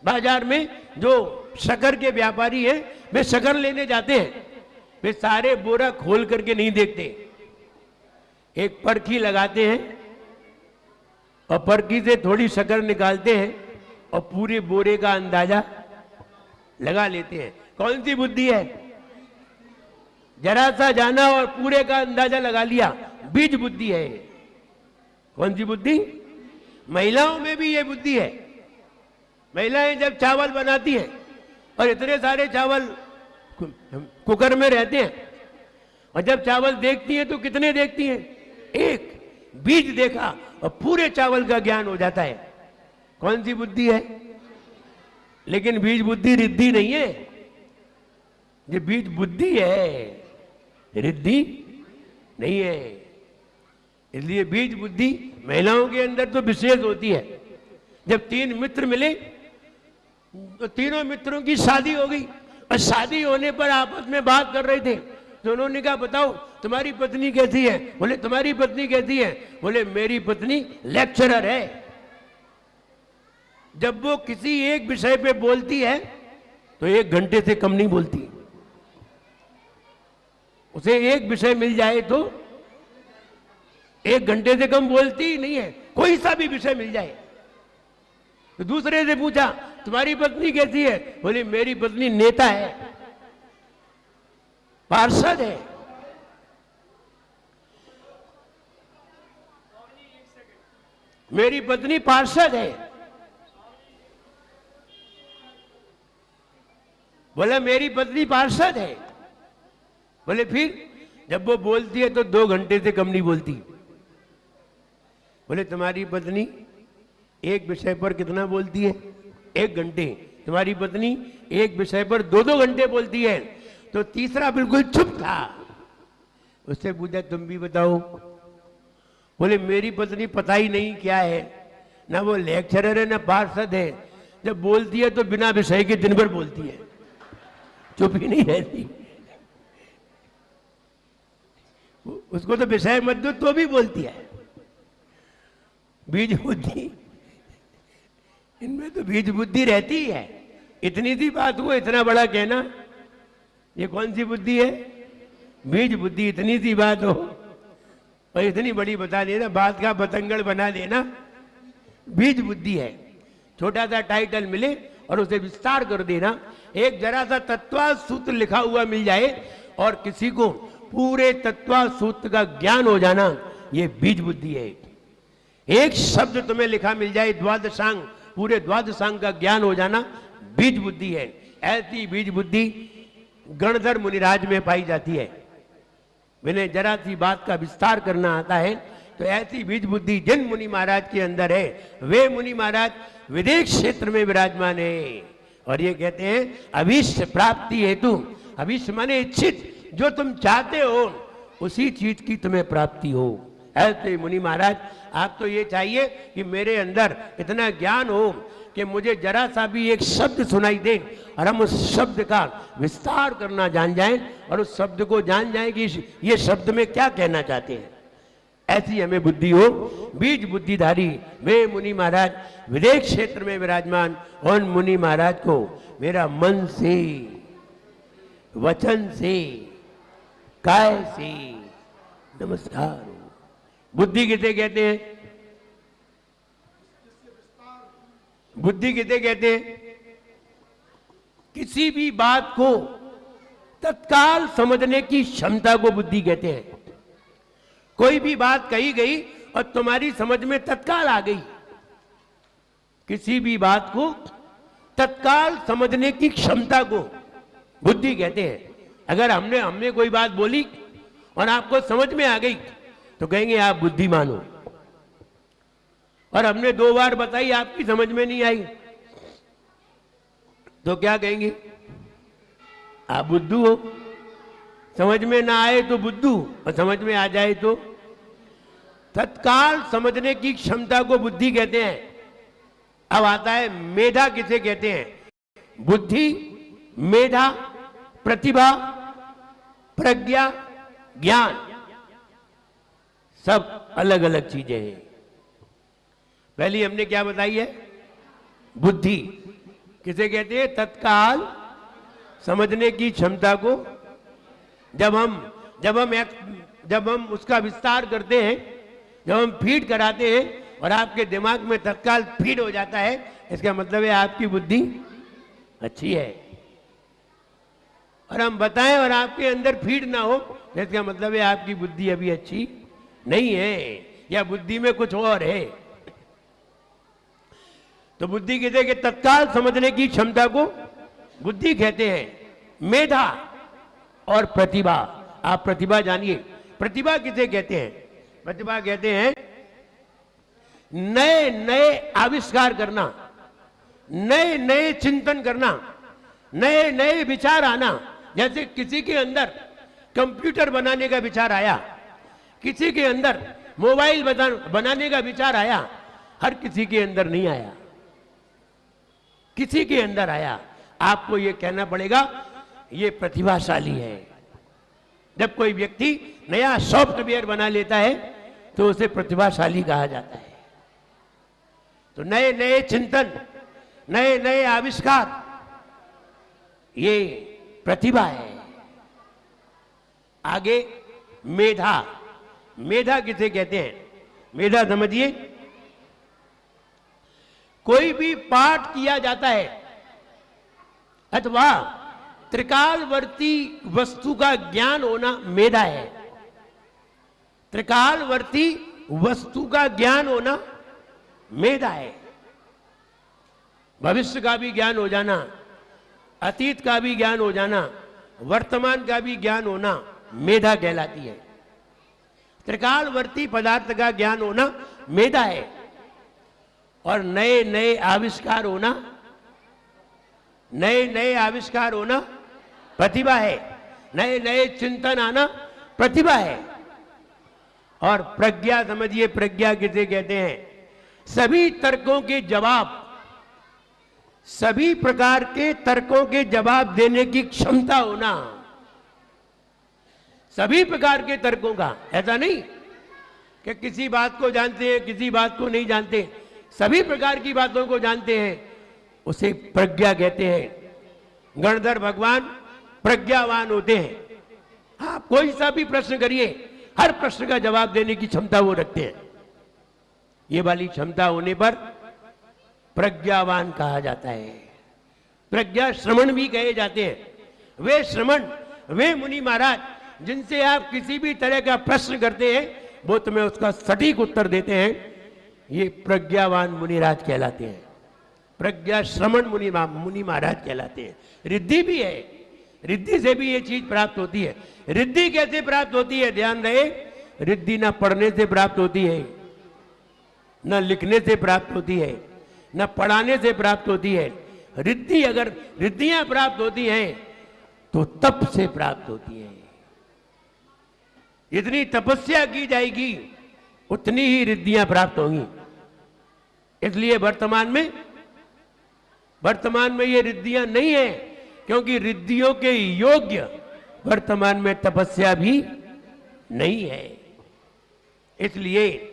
बाजार में, जो शक्कर के व्यापारी हैं वे शक्कर लेने जाते हैं, वे सारे बोरा खोल करके नहीं देखते, एक परखी लगाते हैं और परखी से थोड़ी शक्कर निकालते हैं और पूरे बोरे का अंदाजा लगा लेते हैं। कौन सी बुद्धि है? जरा सा जाना और पूरे का अंदाजा लगा लिया, बीज बुद्धि है। कौन सी बुद्धि? महिलाओं में भी ये बुद्धि है। महिलाएं जब चावल बनाती हैं और इतने सारे चावल कुकर में रहते हैं, और जब चावल देखती हैं तो कितने देखती हैं? एक। बीज देखा और पूरे चावल का ज्ञान हो जाता है। कौन सी बुद्धि है? लेकिन बीज बुद्धि रिद्धि नहीं है। ये बीज बुद्धि है, रिद्धि नहीं है। इसलिए बीज बुद्धि महिलाओं के अंदर तो विशेष होती है। जब 3 मित्र मिले तो तीनों मित्रों की शादी हो गई, और शादी होने पर आपस में बात कर रहे थे, तो उन्होंने कहा बताओ तुम्हारी पत्नी कैसी है? बोले तुम्हारी पत्नी कैसी है? बोले मेरी पत्नी लेक्चरर है। जब वो किसी एक विषय पे बोलती है तो 1 घंटे से कम नहीं बोलती। उसे एक विषय मिल जाए तो 1 घंटे से कम बोलती ही नहीं है। कोई सा भी विषय मिल जाए तो दूसरे से पूछा तुम्हारी पत्नी कैसी है? बोले मेरी पत्नी नेता है, पार्षद है। मेरी पत्नी पार्षद है। बोला मेरी पत्नी पार्षद है। बोले फिर? जब वो बोलती है तो 2 घंटे से कम नहीं बोलती। बोले तुम्हारी पत्नी एक विषय पर कितना बोलती है? 1 घंटे। तुम्हारी पत्नी एक विषय पर 2-2 घंटे बोलती है। तो तीसरा बिल्कुल चुप था। उससे पूछा तुम भी बताओ। बोले मेरी पत्नी पता ही नहीं क्या है, ना वो लेक्चरर है ना पार्षद है। जब बोलती है तो बिना विषय के दिन भर बोलती है, चुप ही नहीं रहती। उसको तो विषय मत दो तो भी बोलती है। बीज बुद्धि, इनमें तो बीज बुद्धि रहती है। इतनी सी बात को इतना बड़ा कहना, ये कौन सी बुद्धि है? बीज बुद्धि। इतनी सी बात हो और इतनी बड़ी बता देना, बात का बतंगड़ बना देना, बीज बुद्धि है। छोटा सा टाइटल मिले और उसे विस्तार कर देना। एक जरा सा तत्वा सूत्र लिखा हुआ मिल जाए और किसी को पूरे तत्वा सूत्र का ज्ञान हो जाना, ये बीज बुद्धि है। एक शब्द तुम्हें लिखा मिल जाए, द्वादशांग, पूरे द्वादशांग का ज्ञान हो जाना, बीज बुद्धि है। ऐसी बीज बुद्धि गणधर मुनिराज में पाई जाती है। मैंने जरा सी बात का विस्तार करना आता है तो ऐसी बीज बुद्धि जिन मुनि महाराज के अंदर है, वे मुनि महाराज विदेश क्षेत्र में विराजमान है। और ये कहते हैं अभीष्ट प्राप्ति हेतु, अभीष्ट माने इच्छित, जो तुम चाहते हो उसी चीज की तुम्हें प्राप्ति हो। ऐसे मुनि महाराज आप तो ये चाहिए कि मेरे अंदर इतना ज्ञान हो कि मुझे जरा सा भी एक शब्द सुनाई दे और हम उस शब्द का विस्तार करना जान जाएं और उस शब्द को जान जाएं कि ये शब्द में क्या कहना चाहते हैं। ऐसी हमें बुद्धि हो। बीज बुद्धिधारी वे मुनि महाराज विदेश क्षेत्र में विराजमान, उन मुनि महाराज को मेरा मन से वचन से, काय से नमस्कार हो। बुद्धि किसे कहते हैं? बुद्धि किसे कहते हैं? किसी भी बात को तत्काल समझने की क्षमता को बुद्धि कहते हैं। कोई भी बात कही गई और तुम्हारी समझ में तत्काल आ गई, किसी भी बात को तत्काल समझने की क्षमता को बुद्धि कहते हैं। अगर हमने कोई बात बोली और आपको समझ में आ गई तो कहेंगे आप बुद्धिमान हो, और हमने 2 बार बताई आपकी समझ में नहीं आई तो क्या कहेंगे? आप बुद्धू हो। समझ में ना आए तो बुद्धू, और समझ में आ जाए तो तत्काल समझने की क्षमता को बुद्धि कहते हैं। अब आता है मेधा किसे कहते हैं? बुद्धि, मेधा, प्रतिभा, प्रज्ञा, ज्ञान, सब अलग अलग चीजें हैं। पहली हमने क्या बताई है? बुद्धि किसे कहते हैं? तत्काल समझने की क्षमता को। जब हम उसका विस्तार करते हैं, जब हम फीड कराते हैं और आपके दिमाग में तत्काल फीड हो जाता है, इसका मतलब है आपकी बुद्धि अच्छी है। और हम बताएं और आपके अंदर फीड ना हो, इसका मतलब है आपकी बुद्धि अभी अच्छी नहीं है, या बुद्धि में कुछ और है। तो बुद्धि किसे के? तत्काल समझने की क्षमता को बुद्धि कहते हैं। मेधा और प्रतिभा, आप प्रतिभा जानिए। प्रतिभा किसे कहते हैं? प्रतिभा कहते हैं नए नए आविष्कार करना, नए नए चिंतन करना, नए नए विचार आना। जैसे किसी के अंदर कंप्यूटर बनाने का विचार आया, किसी के अंदर मोबाइल बनाने का विचार आया, हर किसी के अंदर नहीं आया, किसी के अंदर आया। आपको यह कहना पड़ेगा ये प्रतिभाशाली है। जब कोई व्यक्ति नया सॉफ्टवेयर बना लेता है तो उसे प्रतिभाशाली कहा जाता है। तो नए नए चिंतन, नए नए आविष्कार, ये प्रतिभा है। आगे मेधा। मेधा किसे कहते हैं? मेधा समझिए, कोई भी पाठ किया जाता है अथवा त्रिकालवर्ती वस्तु का ज्ञान होना मेधा है। त्रिकालवर्ती वस्तु का ज्ञान होना मेधा है। भविष्य का भी ज्ञान हो जाना, अतीत का भी ज्ञान हो जाना, वर्तमान का भी ज्ञान होना मेधा कहलाती है। त्रिकालवर्ती पदार्थ का ज्ञान होना मेधा है। और नए नए आविष्कार होना, नए नए आविष्कार होना प्रतिभा है। नए नए चिंतन आना प्रतिभा है। और प्रज्ञा समझिए, प्रज्ञा किसे कहते हैं? सभी तर्कों के जवाब, सभी प्रकार के तर्कों के जवाब देने की क्षमता होना। सभी प्रकार के तर्कों का, ऐसा नहीं कि किसी बात को जानते हैं, किसी बात को नहीं जानते, सभी प्रकार की बातों को जानते हैं, उसे प्रज्ञा कहते हैं। गणधर भगवान प्रज्ञावान होते हैं। आप कोई सा भी प्रश्न करिए, हर प्रश्न का जवाब देने की क्षमता वो रखते हैं। ये वाली क्षमता होने पर प्रज्ञावान कहा जाता है। प्रज्ञा श्रमण भी कहे जाते हैं। वे श्रमण, वे मुनि महाराज जिनसे आप किसी भी तरह का प्रश्न करते हैं, वो तुम्हें उसका सटीक उत्तर देते हैं, ये प्रज्ञावान मुनिराज कहलाते हैं। प्रज्ञा श्रमण मुनि महाराज कहलाते हैं। रिद्धि भी है, रिद्धि से भी ये चीज प्राप्त होती है। रिद्धि कैसे प्राप्त होती है? ध्यान रहे, रिद्धि ना पढ़ने से प्राप्त होती है, न लिखने से प्राप्त होती है, न पढ़ाने से प्राप्त होती है। रिद्धि, अगर रिद्धियां प्राप्त होती हैं तो तप से प्राप्त होती है। जितनी तपस्या की जाएगी उतनी ही रिद्धियां प्राप्त होंगी। इसलिए वर्तमान में ये रिद्धियां नहीं है, क्योंकि रिद्धियों के योग्य वर्तमान में तपस्या भी नहीं है। इसलिए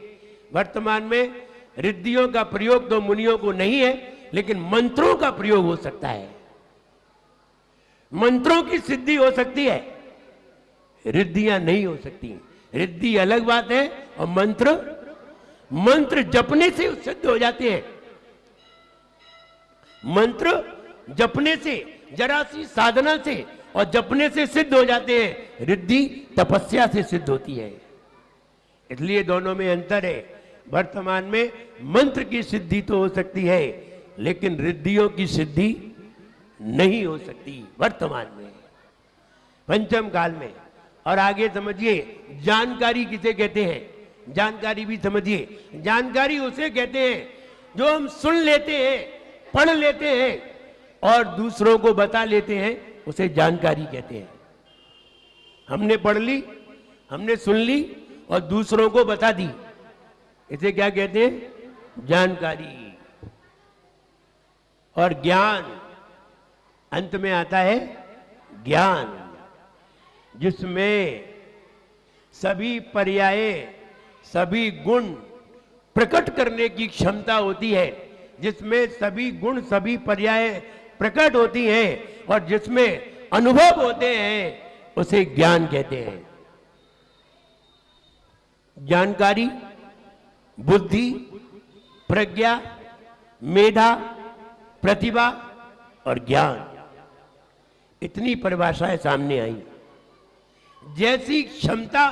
वर्तमान में रिद्धियों का प्रयोग तो मुनियों को नहीं है, लेकिन मंत्रों का प्रयोग हो सकता है। मंत्रों की सिद्धि हो सकती है, रिद्धियां नहीं हो सकती। रिद्धि अलग बात है और मंत्र जपने से सिद्ध हो जाते हैं। मंत्र जपने से, जरा सी साधना से और जपने से सिद्ध हो जाते हैं। रिद्धि तपस्या से सिद्ध होती है। इसलिए दोनों में अंतर है। वर्तमान में मंत्र की सिद्धि तो हो सकती है, लेकिन रिद्धियों की सिद्धि नहीं हो सकती वर्तमान में, पंचम काल में। और आगे समझिए, जानकारी किसे कहते हैं? जानकारी भी समझिए। जानकारी उसे कहते हैं जो हम सुन लेते हैं, पढ़ लेते हैं और दूसरों को बता लेते हैं, उसे जानकारी कहते हैं। हमने पढ़ ली, हमने सुन ली और दूसरों को बता दी, इसे क्या कहते हैं? जानकारी। और ज्ञान, अंत में आता है ज्ञान, जिसमें सभी पर्याय, सभी गुण प्रकट करने की क्षमता होती है, जिसमें सभी गुण, सभी पर्याय प्रकट होती हैं और जिसमें अनुभव होते हैं, उसे ज्ञान कहते हैं। जानकारी, बुद्धि, प्रज्ञा, मेधा, प्रतिभा और ज्ञान, इतनी परिभाषाएं सामने आई। जैसी क्षमता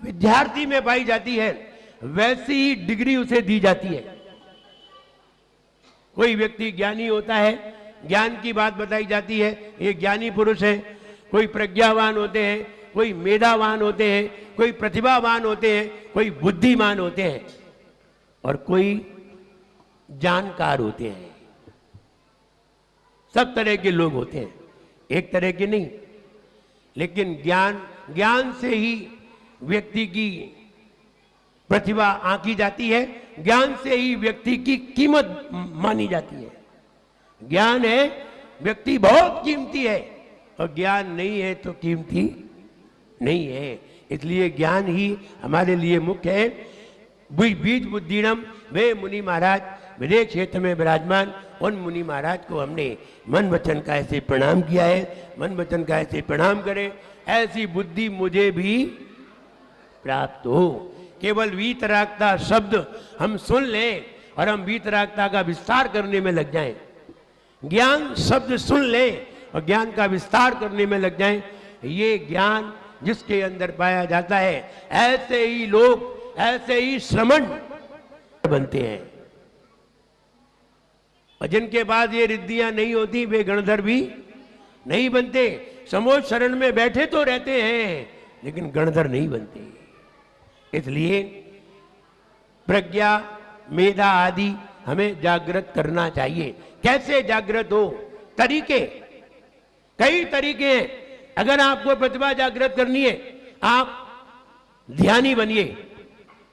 विद्यार्थी में पाई जाती है, वैसी ही डिग्री उसे दी जाती है। कोई व्यक्ति ज्ञानी होता है, ज्ञान की बात बताई जाती है, ये ज्ञानी पुरुष है। कोई प्रज्ञावान होते हैं, कोई मेधावान होते हैं, कोई प्रतिभावान होते हैं, कोई बुद्धिमान होते हैं और कोई जानकार होते हैं। सब तरह के लोग होते हैं, एक तरह के नहीं। लेकिन ज्ञान से ही व्यक्ति की प्रतिभा आंकी जाती है, ज्ञान से ही व्यक्ति की कीमत मानी जाती है। ज्ञान है, व्यक्ति बहुत कीमती है, और ज्ञान नहीं है तो कीमती नहीं है। इसलिए ज्ञान ही हमारे लिए मुख्य है। बीज बुद्धिनम, वे मुनि महाराज विदेश क्षेत्र में विराजमान, उन मुनि महाराज को हमने मन वचन का ऐसे प्रणाम किया है। मन वचन का ऐसे प्रणाम करें, ऐसी बुद्धि मुझे भी प्राप्त हो। केवल वीतरागता शब्द हम सुन लें और हम वीतरागता का विस्तार करने में लग जाएं, ज्ञान शब्द सुन लें और ज्ञान का विस्तार करने में लग जाएं, ये ज्ञान जिसके अंदर पाया जाता है, ऐसे ही लोग, ऐसे ही श्रमण बनते हैं। और जिनके पास ये रिद्धियां नहीं होती, वे गणधर भी नहीं बनते। समोज शरण में बैठे तो रहते हैं, लेकिन गणधर नहीं बनते। इसलिए प्रज्ञा, मेधा आदि हमें जागृत करना चाहिए। कैसे जागृत हो? तरीके, कई तरीके हैं। अगर आपको प्रतिभा जागृत करनी है, आप ध्यानी बनिए,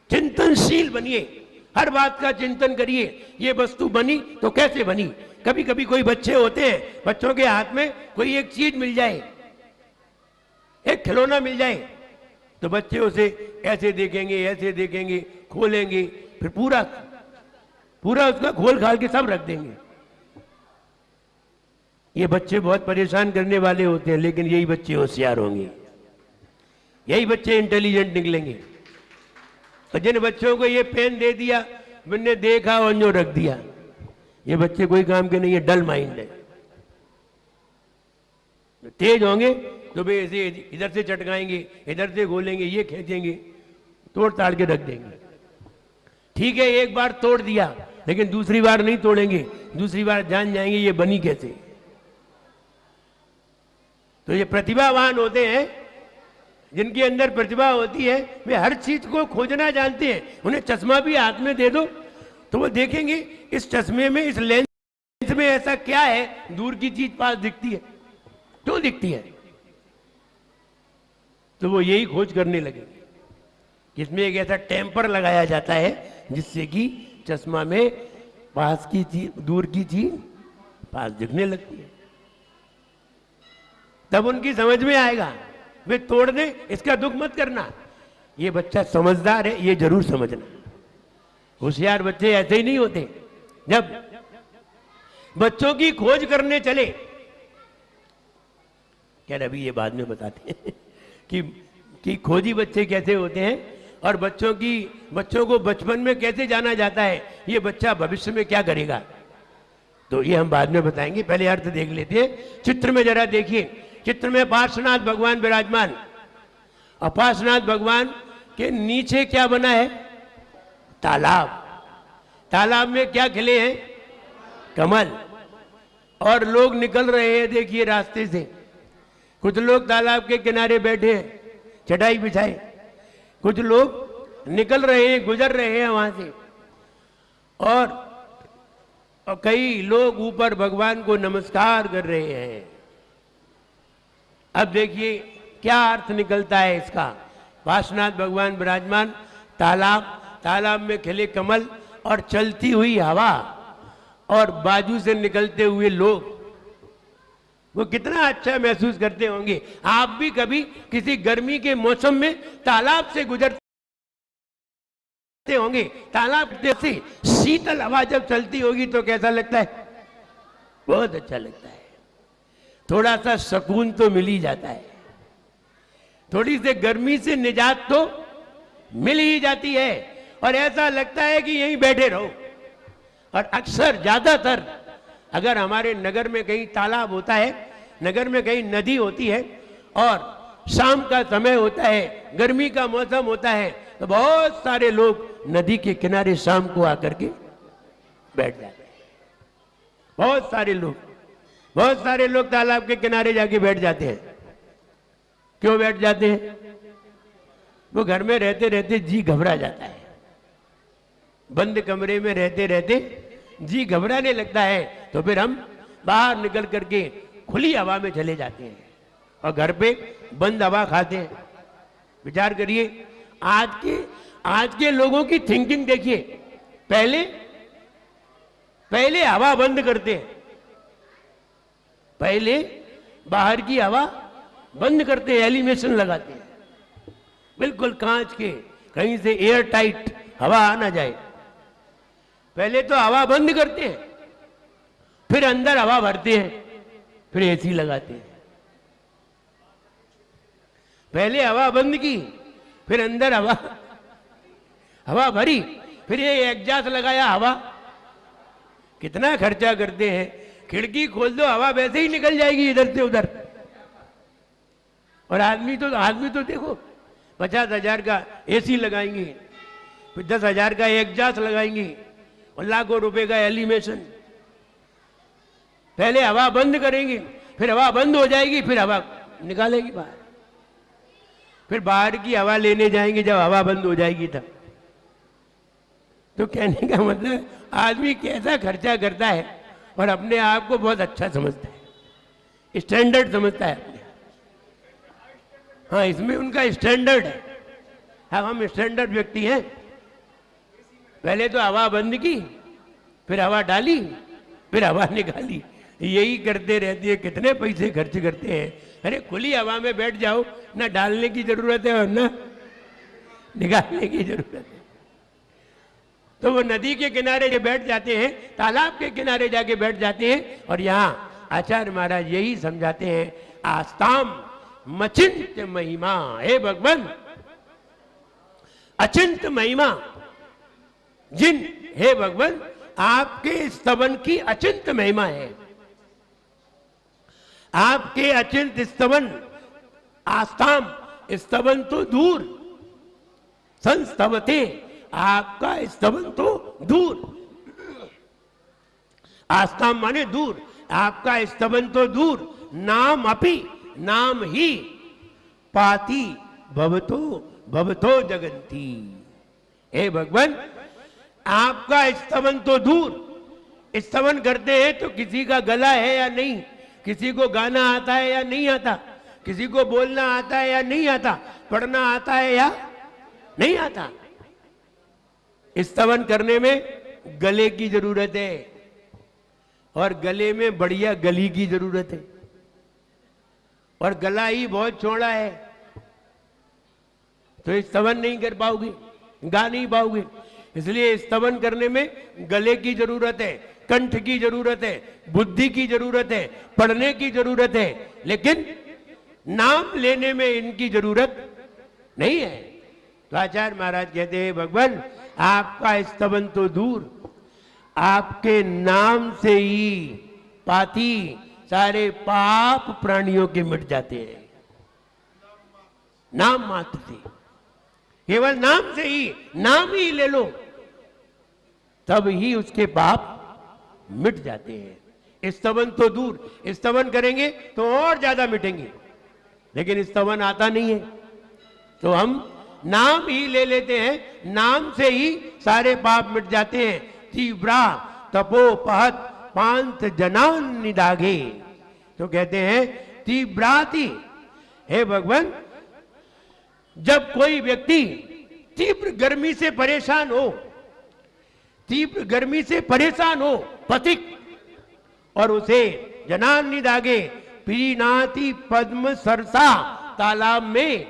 चिंतनशील बनिए, हर बात का चिंतन करिए। ये वस्तु बनी तो कैसे बनी? कभी कभी कोई बच्चे होते हैं, बच्चों के हाथ में कोई एक चीज मिल जाए, एक खिलौना मिल जाए, तो बच्चे उसे ऐसे देखेंगे, ऐसे देखेंगे, खोलेंगे, फिर पूरा उसका खोल खाल के सब रख देंगे। ये बच्चे बहुत परेशान करने वाले होते हैं, लेकिन यही बच्चे होशियार होंगे, यही बच्चे इंटेलिजेंट निकलेंगे। और जिन बच्चों को ये पेन दे दिया, मैंने देखा और जो रख दिया, ये बच्चे कोई काम के नहीं है, डल माइंड है। तेज होंगे तो वे ऐसे इधर से चटकाएंगे, इधर से घोलेंगे, ये खींचेंगे, तोड़ ताड़ के रख देंगे। ठीक है, एक बार तोड़ दिया, लेकिन दूसरी बार नहीं तोड़ेंगे, दूसरी बार जान जाएंगे ये बनी कैसे। तो ये प्रतिभावान होते हैं, जिनके अंदर प्रतिभा होती है, वे हर चीज को खोजना जानते हैं। उन्हें चश्मा भी हाथ में दे दो तो वो देखेंगे इस चश्मे में, इस लेंस में ऐसा क्या है, दूर की चीज पास दिखती है, क्यों दिखती है? तो वो यही खोज करने लगेंगे। इसमें एक ऐसा टेम्पर लगाया जाता है जिससे कि चश्मा में पास की चीज, दूर की चीज पास दिखने लगती है। तब उनकी समझ में आएगा, वे तोड़ दे, इसका दुख मत करना। ये बच्चा समझदार है, ये जरूर समझना। होशियार बच्चे ऐसे ही नहीं होते। जब बच्चों की खोज करने चले खैर अभी ये बाद में बताते हैं कि खोजी बच्चे कैसे होते हैं और बच्चों को बचपन में कैसे जाना जाता है, ये बच्चा भविष्य में क्या करेगा, तो ये हम बाद में बताएंगे। पहले अर्थ देख लेते हैं। चित्र में जरा देखिए, चित्र में पार्श्वनाथ भगवान विराजमान, और पार्श्वनाथ भगवान के नीचे क्या बना है, तालाब। तालाब में क्या खिले हैं, कमल, और लोग निकल रहे हैं देखिए रास्ते से। कुछ लोग तालाब के किनारे बैठे हैं चटाई बिछाए, कुछ लोग निकल रहे हैं, गुजर रहे हैं वहां से, और कई लोग ऊपर भगवान को नमस्कार कर रहे हैं। अब देखिए क्या अर्थ निकलता है इसका। पार्श्वनाथ भगवान विराजमान, तालाब में खिले कमल और चलती हुई हवा और बाजू से निकलते हुए लोग, वो कितना अच्छा महसूस करते होंगे। आप भी कभी किसी गर्मी के मौसम में तालाब से गुजरते होंगे, तालाब से शीतल हवा जब चलती होगी तो कैसा लगता है, बहुत अच्छा लगता है। थोड़ा सा सुकून तो मिल ही जाता है, थोड़ी सी गर्मी से निजात तो मिल ही जाती है, और ऐसा लगता है कि यहीं बैठे रहो। और अक्सर ज्यादातर अगर हमारे नगर में कहीं तालाब होता है, नगर में कहीं नदी होती है, और शाम का समय होता है, गर्मी का मौसम होता है, तो बहुत सारे लोग नदी के किनारे शाम को आकर के बैठ जाते हैं। बहुत सारे लोग तालाब के किनारे जाके बैठ जाते हैं। क्यों बैठ जाते हैं, वो घर में रहते रहते जी घबरा जाता है, बंद कमरे में रहते रहते जी घबराने लगता है, तो फिर हम बाहर निकल करके खुली हवा में चले जाते हैं और घर पे बंद हवा खाते हैं। विचार करिए, आज के लोगों की थिंकिंग देखिए। पहले हवा बंद करते हैं, पहले बाहर की हवा बंद करते हैं, एलिमिनेशन लगाते हैं, बिल्कुल कांच के, कहीं से एयर टाइट हवा आ ना जाए। पहले तो हवा बंद करते हैं, फिर अंदर हवा भरते हैं, फिर एसी लगाते हैं। पहले हवा बंद की, फिर अंदर हवा भरी, फिर ये एग्जॉस्ट लगाया हवा। कितना खर्चा करते हैं, खिड़की खोल दो हवा वैसे ही निकल जाएगी इधर से उधर। और आदमी तो देखो 50,000 का एसी लगाएंगे, फिर 10,000 का एग्जॉस्ट लगाएंगे और लाखों रुपए का एलिमिनेशन। पहले हवा बंद करेंगे, फिर हवा बंद हो जाएगी, फिर हवा निकालेंगे बाहर, फिर बाहर की हवा लेने जाएंगे जब हवा बंद हो जाएगी तब। तो कहने का मतलब आदमी कैसा खर्चा करता है और अपने आप को बहुत अच्छा समझता है, स्टैंडर्ड समझता है अपने। हाँ, इसमें उनका स्टैंडर्ड है। हाँ, हम स्टैंडर्ड व्यक्ति हैं। पहले तो हवा बंद की, फिर हवा डाली, फिर हवा निकाली, यही करते रहते हैं। कितने पैसे खर्च करते हैं। अरे खुली हवा में बैठ जाओ, ना डालने की जरूरत है और ना निकालने की जरूरत है। तो वो नदी के किनारे जो बैठ जाते हैं, तालाब के किनारे जाके बैठ जाते हैं, और यहाँ आचार्य महाराज यही समझाते हैं, आस्ताम मचिंत महिमा। हे भगवान, अचिंत महिमा हे भगवान आपके स्तवन की अचिंत महिमा है। आपके अचिंत स्तवन, आस्ताम स्तवन तो दूर, संस्तवते आपका स्तवन तो दूर, आस्ताम माने दूर, आपका स्तवन तो दूर, नाम अपि नाम ही पाती भवतो जगंती। हे भगवान, आपका स्तवन तो दूर, स्तवन करते हैं तो किसी का गला है या नहीं, किसी को गाना आता है या नहीं आता, किसी को बोलना आता है या नहीं आता, पढ़ना आता है या नहीं आता। स्तवन करने में गले की जरूरत है, और गले में बढ़िया गली की जरूरत है, और गला ही बहुत चौड़ा है तो स्तवन नहीं कर पाओगे, गा नहीं पाओगे। इसलिए स्तवन करने में गले की जरूरत है, कंठ की जरूरत है, बुद्धि की जरूरत है, पढ़ने की जरूरत है। लेकिन नाम लेने में इनकी जरूरत नहीं है। तो आचार्य महाराज कहते हैं भगवान आपका स्तवन तो दूर, आपके नाम से ही पाती सारे पाप प्राणियों के मिट जाते हैं। नाम मात्र से, केवल नाम से ही, नाम ही ले लो तब ही उसके पाप मिट जाते हैं। स्तवन तो दूर, स्तवन करेंगे तो और ज्यादा मिटेंगे, लेकिन स्तवन आता नहीं है। तो हम नाम ही ले लेते हैं, नाम से ही सारे पाप मिट जाते हैं। तीव्रा तपोपहत पांत जनान निदागे, तो कहते हैं तीव्राति, हे भगवान जब कोई व्यक्ति तीव्र गर्मी से परेशान हो, तीव्र गर्मी से परेशान हो पथिक, और उसे जनान निदागे प्रीनाति पद्म सरसा तालाब में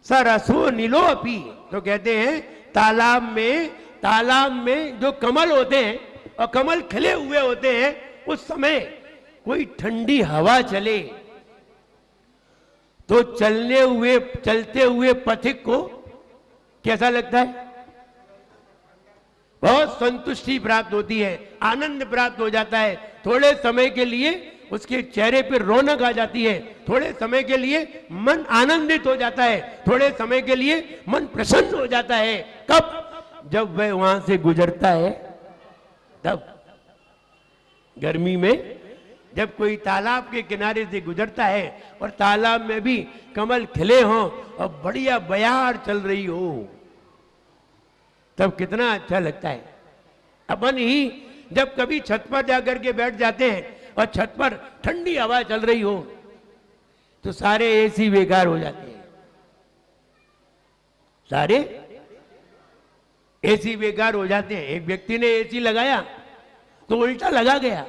सरसो नीलोपी, तो कहते हैं तालाब में जो कमल होते हैं और कमल खिले हुए होते हैं, उस समय कोई ठंडी हवा चले तो चलते हुए पथिक को कैसा लगता है? बहुत संतुष्टि प्राप्त होती है, आनंद प्राप्त हो जाता है। थोड़े समय के लिए उसके चेहरे पर रौनक आ जाती है, थोड़े समय के लिए मन आनंदित हो जाता है, थोड़े समय के लिए मन प्रसन्न हो जाता है। कब? जब वह वहां से गुजरता है तब। गर्मी में जब कोई तालाब के किनारे से गुजरता है और तालाब में भी कमल खिले हों और बढ़िया बयार चल रही हो, तब कितना अच्छा लगता है। अपन ही जब कभी छत पर जाकर के बैठ जाते हैं और छत पर ठंडी हवा चल रही हो तो सारे एसी बेकार हो जाते हैं, सारे एसी बेकार हो जाते हैं। एक व्यक्ति ने एसी लगाया तो उल्टा लगा गया।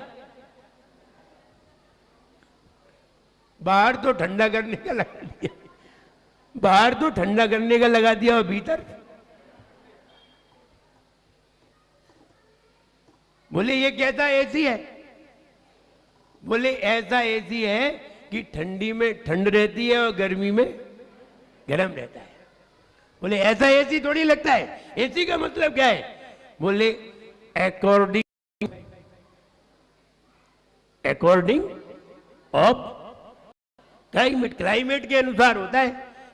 बाहर तो ठंडा करने का लगा दिया, बाहर तो ठंडा करने का लगा दिया और भीतर बोले ये कैसा एसी है? बोले ऐसा एसी है कि ठंडी में ठंड रहती है और गर्मी में गर्म रहता है। बोले ऐसा एसी थोड़ी लगता है। एसी का मतलब क्या है? बोले अकॉर्डिंग ऑफ क्लाइमेट के अनुसार होता है,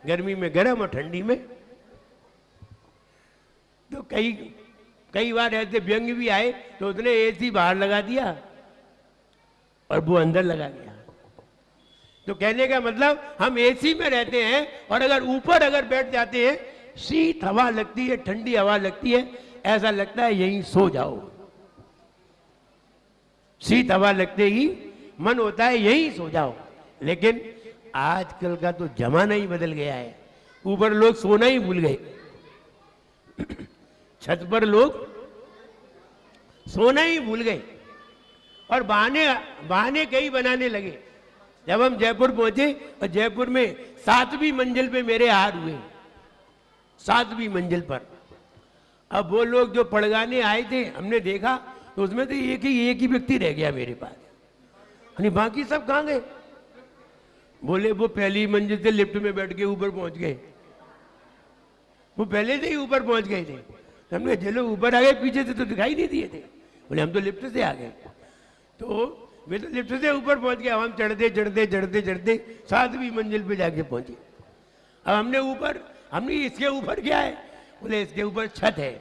गर्मी में गर्म और ठंडी में। तो कई बार ऐसे व्यंग भी आए तो उसने एसी बाहर लगा दिया और वो अंदर लगा दिया। तो कहने का मतलब हम एसी में रहते हैं और अगर ऊपर बैठ जाते हैं, शीत हवा लगती है, ठंडी हवा लगती है, ऐसा लगता है यहीं सो जाओ। शीत हवा लगते ही मन होता है यहीं सो जाओ। लेकिन आजकल का तो जमाना ही बदल गया है, ऊपर लोग सोना ही भूल गए। छत पर लोग सोना ही भूल गए और बहाने कई बनाने लगे। जब हम जयपुर पहुंचे और जयपुर में 7वीं मंजिल पे मेरे हार हुए, 7वीं मंजिल पर। अब वो लोग जो पड़गाने आए थे, हमने देखा तो उसमें तो एक ही व्यक्ति रह गया मेरे पास, यानी बाकी सब कहां गए? बोले वो पहली मंजिल से लिफ्ट में बैठ के ऊपर पहुंच गए, वो पहले से ही ऊपर पहुंच गए थे। हमने चलो ऊपर आ गए, पीछे से तो दिखाई नहीं दिए थे। बोले हम तो लिफ्ट से आ गए। तो वे तो लिफ्ट से ऊपर पहुंच गए, हम चढ़ते 7वीं मंजिल पे जाके पहुंचे। अब हमने इसके ऊपर क्या है? बोले इसके ऊपर छत है।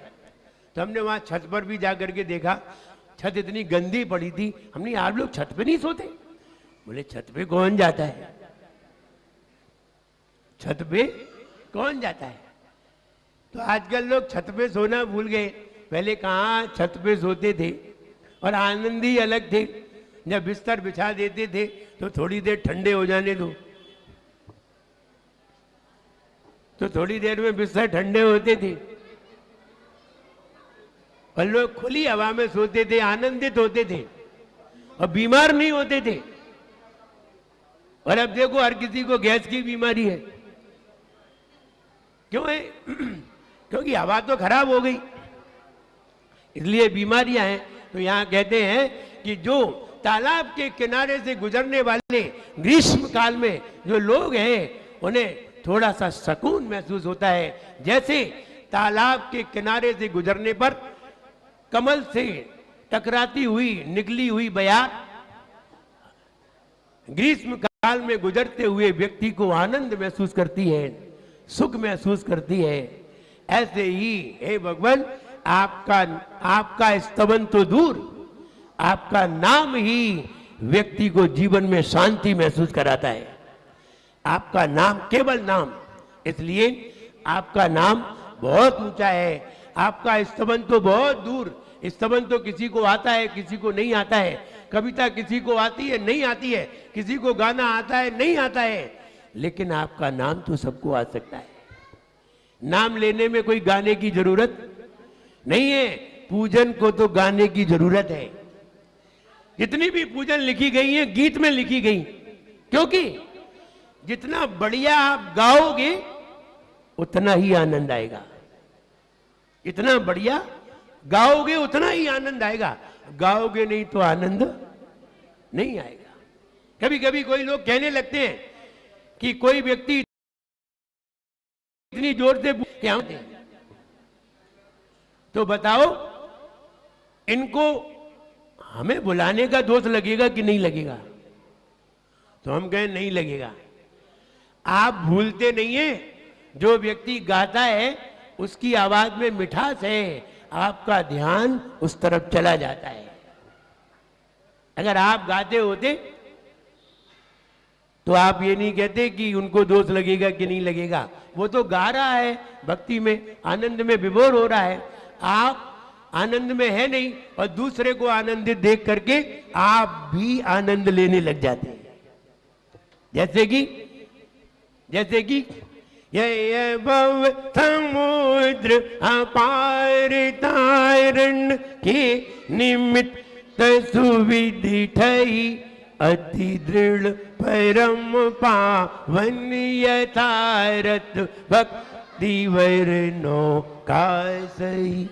तो हमने वहां छत पर भी जाकर के देखा, छत इतनी गंदी पड़ी थी। हमने आप लोग छत पे नहीं सोते? बोले छत पे कौन जाता है, छत पे कौन जाता है? तो आजकल लोग छत पे सोना भूल गए। पहले कहाँ छत पे सोते थे और आनंद ही अलग थे। जब बिस्तर बिछा देते थे तो थोड़ी देर ठंडे हो जाने दो, तो थोड़ी देर में बिस्तर ठंडे होते थे और लोग खुली हवा में सोते थे, आनंदित होते थे और बीमार नहीं होते थे। और अब देखो हर किसी को गैस की बीमारी है। क्यों है? क्योंकि हवा तो खराब हो गई, इसलिए बीमारियां हैं। तो यहां कहते हैं कि जो तालाब के किनारे से गुजरने वाले ग्रीष्म काल में जो लोग हैं उन्हें थोड़ा सा सुकून महसूस होता है, जैसे तालाब के किनारे से गुजरने पर कमल से टकराती हुई निकली हुई बयार ग्रीष्म काल में गुजरते हुए व्यक्ति को आनंद महसूस करती है, सुख महसूस करती है। ऐसे ही हे भगवान, आपका स्तवन तो दूर, आपका नाम ही व्यक्ति को जीवन में शांति महसूस कराता है। आपका नाम केवल नाम, इसलिए आपका नाम बहुत ऊंचा है। आपका स्तवन तो बहुत दूर, स्तवन तो किसी को आता है किसी को नहीं आता है, कविता किसी को आती है नहीं आती है, किसी को गाना आता है नहीं आता है, लेकिन आपका नाम तो सबको आ सकता है। नाम लेने में कोई गाने की जरूरत नहीं है, पूजन को तो गाने की जरूरत है। जितनी भी पूजन लिखी गई है गीत में लिखी गई, क्योंकि जितना बढ़िया आप गाओगे उतना ही आनंद आएगा। जितना बढ़िया गाओगे उतना ही आनंद आएगा, गाओगे नहीं तो आनंद नहीं आएगा। कभी कभी कोई लोग कहने लगते हैं कि कोई व्यक्ति इतनी जोर से क्या, तो बताओ इनको हमें बुलाने का दोष लगेगा कि नहीं लगेगा? तो हम कहें नहीं लगेगा। आप भूलते नहीं है, जो व्यक्ति गाता है उसकी आवाज में मिठास है, आपका ध्यान उस तरफ चला जाता है। अगर आप गाते होते तो आप ये नहीं कहते कि उनको दोष लगेगा कि नहीं लगेगा, वो तो गा रहा है, भक्ति में आनंद में विभोर हो रहा है। आप आनंद में है नहीं और दूसरे को आनंदित देख करके आप भी आनंद लेने लग जाते हैं। जैसे कि ये भव समुद्र अपार तारण के निमित्त सुविधि ठई, अति दृढ़ परम पावन यथारथ भक्ति वर्णो का सही।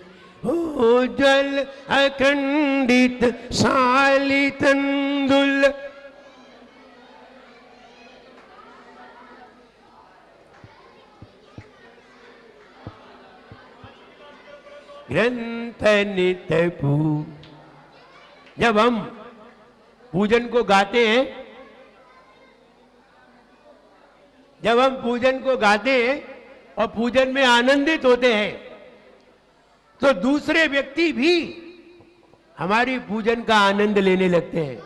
हो जल अखंडित शाली तंदुल, ग्रंथ नित पू। जब हम पूजन को गाते हैं, जब हम पूजन को गाते हैं और पूजन में आनंदित होते हैं, तो दूसरे व्यक्ति भी हमारी पूजन का आनंद लेने लगते हैं।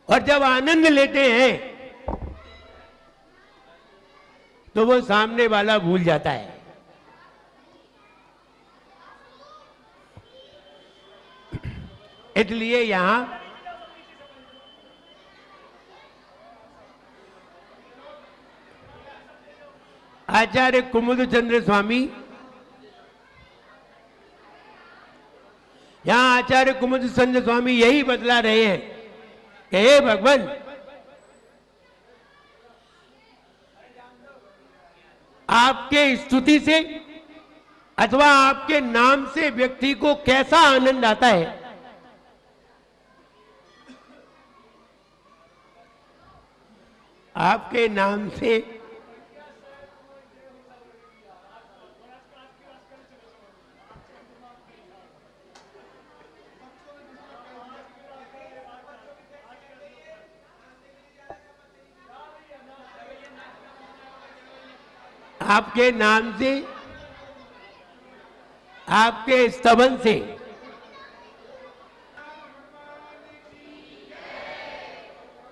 और जब आनंद लेते हैं तो वो सामने वाला भूल जाता है। इसलिए यहां आचार्य कुमुद चंद्र स्वामी, यहां आचार्य कुमुद चंद्र स्वामी यही बतला रहे हैं कि हे भगवान, आपके स्तुति से अथवा आपके नाम से व्यक्ति को कैसा आनंद आता है। आपके नाम से आपके नाम से, आपके स्तवन से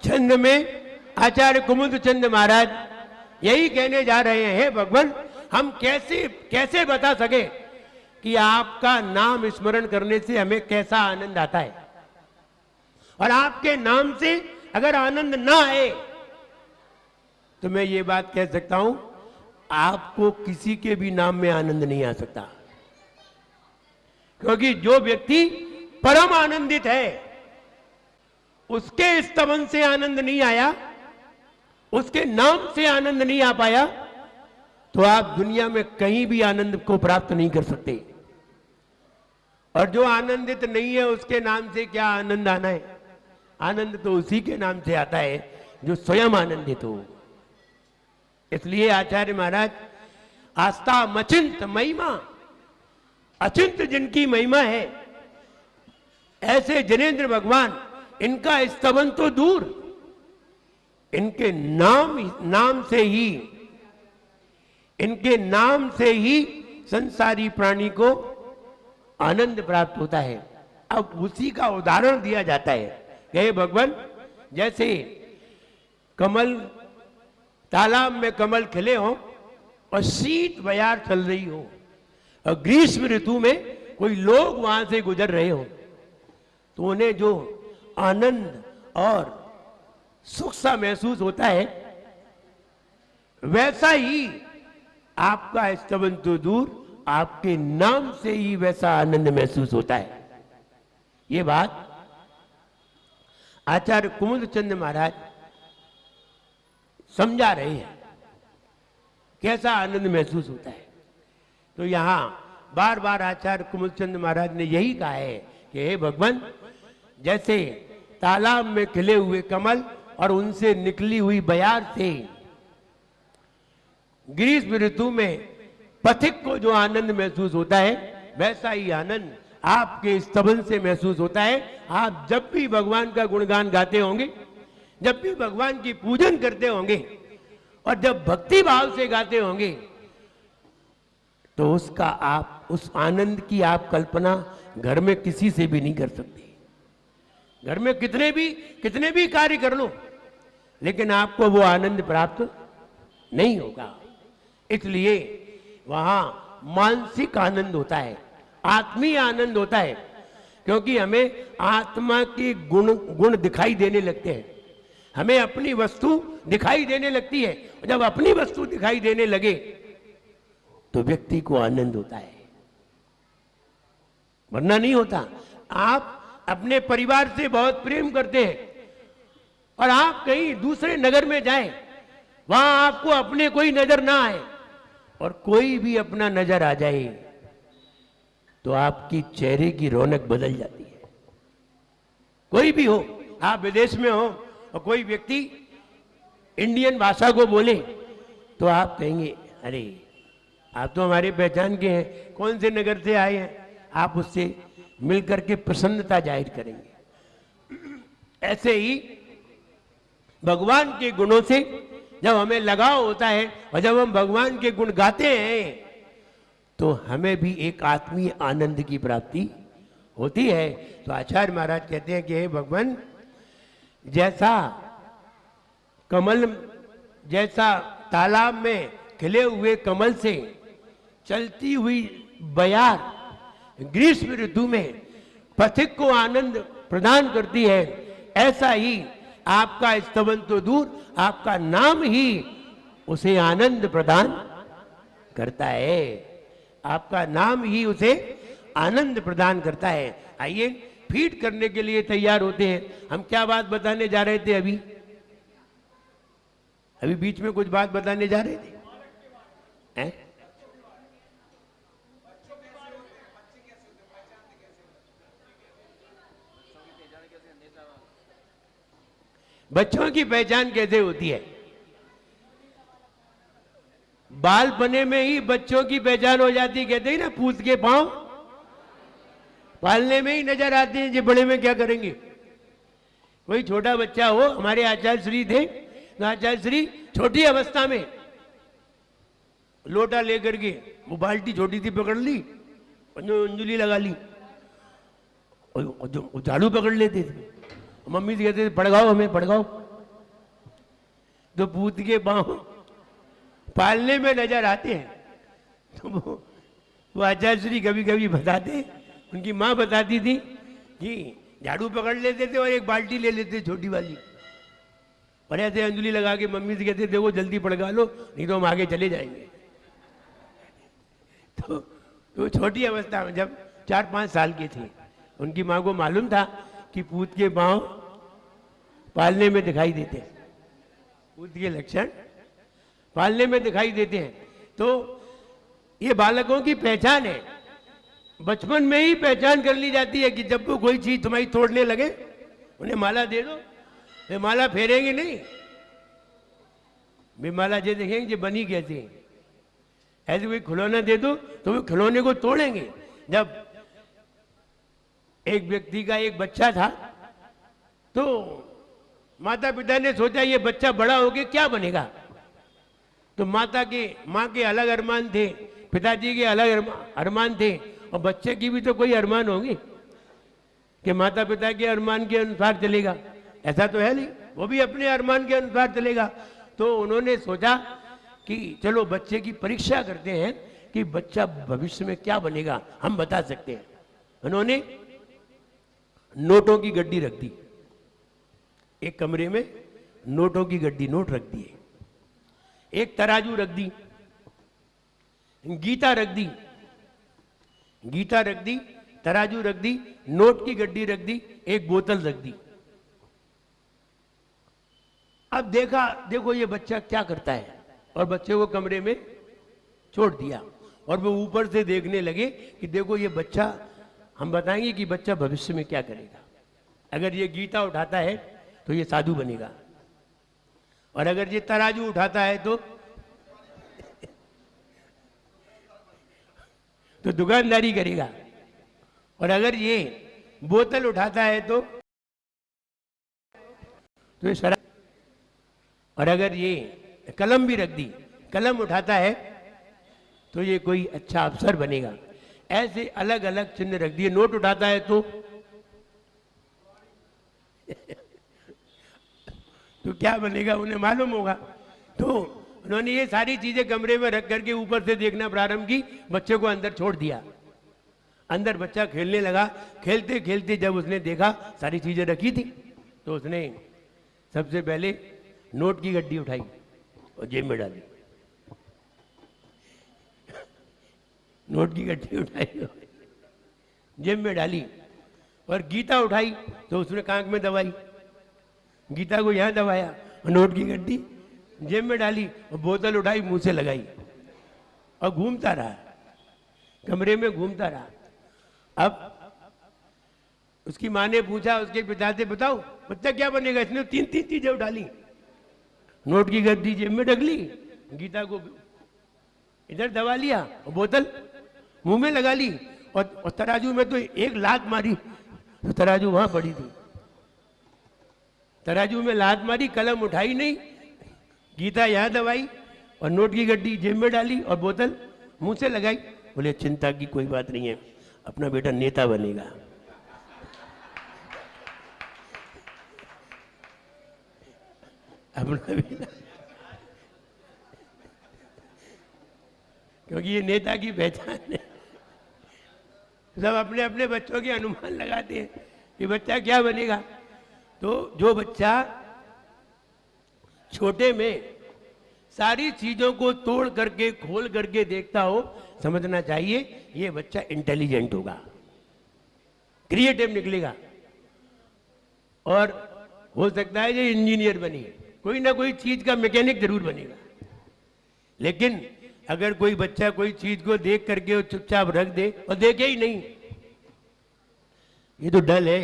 छंद में आचार्य कुमुद चंद महाराज यही कहने जा रहे हैं, हे भगवान, हम कैसे बता सके कि आपका नाम स्मरण करने से हमें कैसा आनंद आता है। और आपके नाम से अगर आनंद ना आए तो मैं ये बात कह सकता हूं, आपको किसी के भी नाम में आनंद नहीं आ सकता। क्योंकि जो व्यक्ति परम आनंदित है, उसके स्तवन से आनंद नहीं आया, उसके नाम से आनंद नहीं आ पाया, तो आप दुनिया में कहीं भी आनंद को प्राप्त नहीं कर सकते। और जो आनंदित नहीं है उसके नाम से क्या आनंद आना है? आनंद तो उसी के नाम से आता है जो स्वयं आनंदित हो। इसलिए आचार्य महाराज आस्था मचिंत महिमा, अचिंत जिनकी महिमा है ऐसे जनेन्द्र भगवान, इनका स्तवन तो दूर, इनके नाम से ही संसारी प्राणी को आनंद प्राप्त होता है। अब उसी का उदाहरण दिया जाता है कि हे भगवान, जैसे कमल, तालाब में कमल खिले हो और शीत बयार चल रही हो और ग्रीष्म ऋतु में कोई लोग वहां से गुजर रहे हो, तो उन्हें जो आनंद और सुख सा महसूस होता है, वैसा ही आपका स्तवन तो दूर, आपके नाम से ही वैसा आनंद महसूस होता है। ये बात आचार्य कुमुद चंद महाराज समझा रहे हैं, कैसा आनंद महसूस होता है। तो यहां बार बार आचार्य कुमुद चंद महाराज ने यही कहा है कि हे भगवान, जैसे तालाब में खिले हुए कमल और उनसे निकली हुई बयार से ग्रीष्म ऋतु में पथिक को जो आनंद महसूस होता है, वैसा ही आनंद आपके स्तवन से महसूस होता है। आप जब भी भगवान का गुणगान गाते होंगे, जब भी भगवान की पूजन करते होंगे और जब भक्ति भाव से गाते होंगे, तो उस आनंद की आप कल्पना घर में किसी से भी नहीं कर सकते। घर में कितने भी कार्य कर लो, लेकिन आपको वो आनंद प्राप्त नहीं होगा। इसलिए वहां मानसिक आनंद होता है, आत्मीय आनंद होता है, क्योंकि हमें आत्मा के गुण दिखाई देने लगते हैं, हमें अपनी वस्तु दिखाई देने लगती है। जब अपनी वस्तु दिखाई देने लगे तो व्यक्ति को आनंद होता है, वरना नहीं होता। आप अपने परिवार से बहुत प्रेम करते हैं और आप कहीं दूसरे नगर में जाएं, वहां आपको अपने कोई नजर ना आए और कोई भी अपना नजर आ जाए, तो आपकी चेहरे की रौनक बदल जाती है। कोई भी हो, आप विदेश में हो और कोई व्यक्ति इंडियन भाषा को बोले, तो आप कहेंगे, अरे आप तो हमारी पहचान के हैं, कौन से नगर से आए हैं। आप उससे मिलकर के प्रसन्नता जाहिर करेंगे। ऐसे ही भगवान के गुणों से जब हमें लगाव होता है और जब हम भगवान के गुण गाते हैं, तो हमें भी एक आत्मीय आनंद की प्राप्ति होती है। तो आचार्य महाराज कहते हैं कि हे भगवान, जैसा तालाब में खिले हुए कमल से चलती हुई बयार ग्रीष्म ऋतु में पथिक को आनंद प्रदान करती है, ऐसा ही आपका स्तवन तो दूर, आपका नाम ही उसे आनंद प्रदान करता है। आपका नाम ही उसे आनंद प्रदान करता है। आइए फीड करने के लिए तैयार होते हैं। हम क्या बात बताने जा रहे थे? अभी बीच में कुछ बात बताने जा रहे थे, हैं? बच्चों की पहचान कैसे होती है? बालपने में ही बच्चों की पहचान हो जाती, कहते हैं ना, पूछ के पांव पालने में ही नजर आते हैं, जो बड़े में क्या करेंगे। कोई छोटा बच्चा हो, हमारे आचार्य श्री थे, तो आचार्य श्री छोटी अवस्था में लोटा लेकर के, वो बाल्टी छोटी सी पकड़ ली, अंजुली लगा ली और जो झाड़ू पकड़ लेते थे, मम्मी से कहते थे पड़गाओ, हमें पड़गाओ। तो पूत के पांव पालने में नजर आते हैं। तो वो आचार्य श्री कभी कभी बताते, उनकी माँ बताती थी कि झाड़ू पकड़ लेते थे और एक बाल्टी ले लेते छोटी वाली, और ऐसे अंजुली लगा के मम्मी से कहते देखो जल्दी पड़गा लो, नहीं तो हम आगे चले जाएंगे। तो छोटी अवस्था में जब 4-5 साल के थे, उनकी माँ को मालूम था कि पूत के पांव पालने में दिखाई देते हैं, पूत के लक्षण पालने में दिखाई देते हैं। तो ये बालकों की पहचान है। बचपन में ही पहचान कर ली जाती है कि जब वो कोई चीज तुम्हारी तोड़ने लगे, उन्हें माला दे दो, वे माला फेरेंगे नहीं, वे माला जे देखेंगे जो बनी कैसी है। ऐसे कोई खिलौना दे दो तो वो खिलौने को तोड़ेंगे। जब एक व्यक्ति का एक बच्चा था तो माता पिता ने सोचा ये बच्चा बड़ा होके क्या बनेगा। तो माँ के अलग अरमान थे, पिताजी के अलग अरमान थे, और बच्चे की भी तो कोई अरमान होंगे कि माता पिता के अरमान के अनुसार चलेगा, ऐसा तो है नहीं, वो भी अपने अरमान के अनुसार चलेगा। तो उन्होंने सोचा कि चलो बच्चे की परीक्षा करते हैं कि बच्चा भविष्य में क्या बनेगा, हम बता सकते हैं। उन्होंने नोटों की गड्डी रख दी, एक कमरे में नोटों की गड्डी, नोट रख दिए, एक तराजू रख दी, गीता रख दी, तराजू रख दी, नोट की गड्डी रख दी, एक बोतल रख दी। अब देखो ये बच्चा क्या करता है, और बच्चे को कमरे में छोड़ दिया और वो ऊपर से देखने लगे कि देखो ये बच्चा, हम बताएंगे कि बच्चा भविष्य में क्या करेगा। अगर ये गीता उठाता है तो ये साधु बनेगा, और अगर ये तराजू उठाता है तो दुकानदारी करेगा, और अगर ये बोतल उठाता है तो ये शराब, और अगर ये कलम भी रख दी, कलम उठाता है तो ये कोई अच्छा अफसर बनेगा। ऐसे अलग अलग चिन्ह रख दिए। नोट उठाता है तो क्या बनेगा उन्हें मालूम होगा। तो उन्होंने ये सारी चीजें कमरे में रख करके ऊपर से देखना प्रारंभ की, बच्चे को अंदर छोड़ दिया। अंदर बच्चा खेलने लगा, खेलते खेलते जब उसने देखा सारी चीजें रखी थी तो उसने सबसे पहले नोट की गड्डी उठाई और जेब में डाली, नोट की गड्डी उठाई जेब में डाली, और गीता उठाई तो उसने कांख में दबाई, गीता को यहां दबाया और नोट की गड्डी जेब में डाली, और बोतल उठाई मुंह से लगाई और घूमता रहा, कमरे में घूमता रहा। अब उसकी माँ ने पूछा उसके पिता से, बताओ बच्चा क्या बनेगा। इसने तीन चीजें उठा ली, नोट की गड्डी जेब में रख ली, गीता को इधर दबा लिया और बोतल मुंह में लगा ली, और तराजू में तो एक लात मारी तो तराजू वहां पड़ी थी। तराजू में लात मारी, कलम उठाई नहीं, गीता यहां दबाई और नोट की गड्डी जेब में डाली और बोतल मुंह से लगाई। बोले चिंता की कोई बात नहीं है, अपना बेटा नेता बनेगा। अपना बेटा, क्योंकि ये नेता की पहचान है। सब अपने अपने बच्चों के अनुमान लगाते हैं कि बच्चा क्या बनेगा। तो जो बच्चा छोटे में सारी चीजों को तोड़ करके खोल करके देखता हो, समझना चाहिए ये बच्चा इंटेलिजेंट होगा, क्रिएटिव निकलेगा, और हो सकता है ये इंजीनियर बने, कोई ना कोई चीज का मैकेनिक जरूर बनेगा। लेकिन अगर कोई बच्चा कोई चीज को देख करके वो चुपचाप रख दे और देखे ही नहीं, ये तो डल है,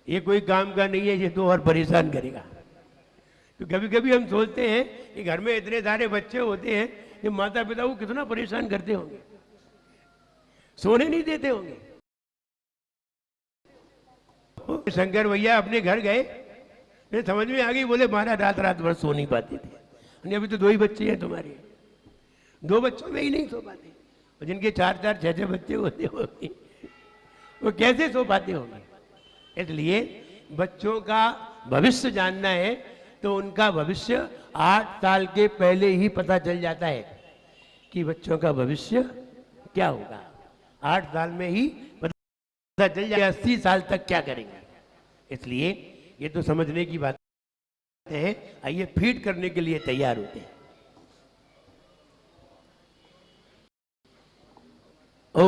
ये कोई काम का नहीं है, ये तो और परेशान करेगा। तो कभी कभी हम सोचते हैं कि घर में इतने सारे बच्चे होते हैं, ये माता पिता को कितना परेशान करते होंगे, सोने नहीं देते होंगे। शंकर भैया अपने घर गए, समझ में आ गई, बोले महाराज रात रात भर सो नहीं पाते थे, अभी तो 2 ही बच्चे हैं तुम्हारे, 2 बच्चों में ही नहीं सो पाते, और जिनके 4-4 6-6 बच्चे होते होंगे वो कैसे सो पाते होंगे। इसलिए बच्चों का भविष्य जानना है तो उनका भविष्य 8 साल के पहले ही पता चल जाता है कि बच्चों का भविष्य क्या होगा। 8 साल में ही पता चल जाए 80 साल तक क्या करेंगे। इसलिए ये तो समझने की बात है। आइए फीड करने के लिए तैयार होते हैं। ओ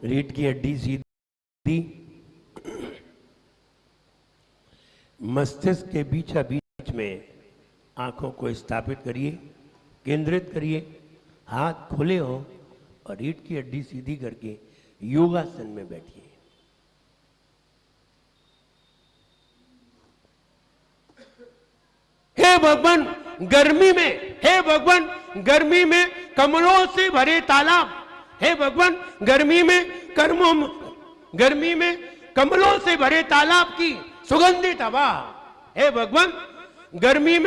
रीढ़ की हड्डी सीधी, मस्तिष्क के बीचा बीच में आंखों को स्थापित करिए, केंद्रित करिए, हाथ खुले हो और रीढ़ की हड्डी सीधी करके योगासन में बैठिए। हे भगवान गर्मी में, हे भगवान गर्मी में कमलों से भरे तालाब, हे भगवान गर्मी में गर्मी में कमलों से भरे तालाब की सुगंधित हवा, हे भगवान गर्मी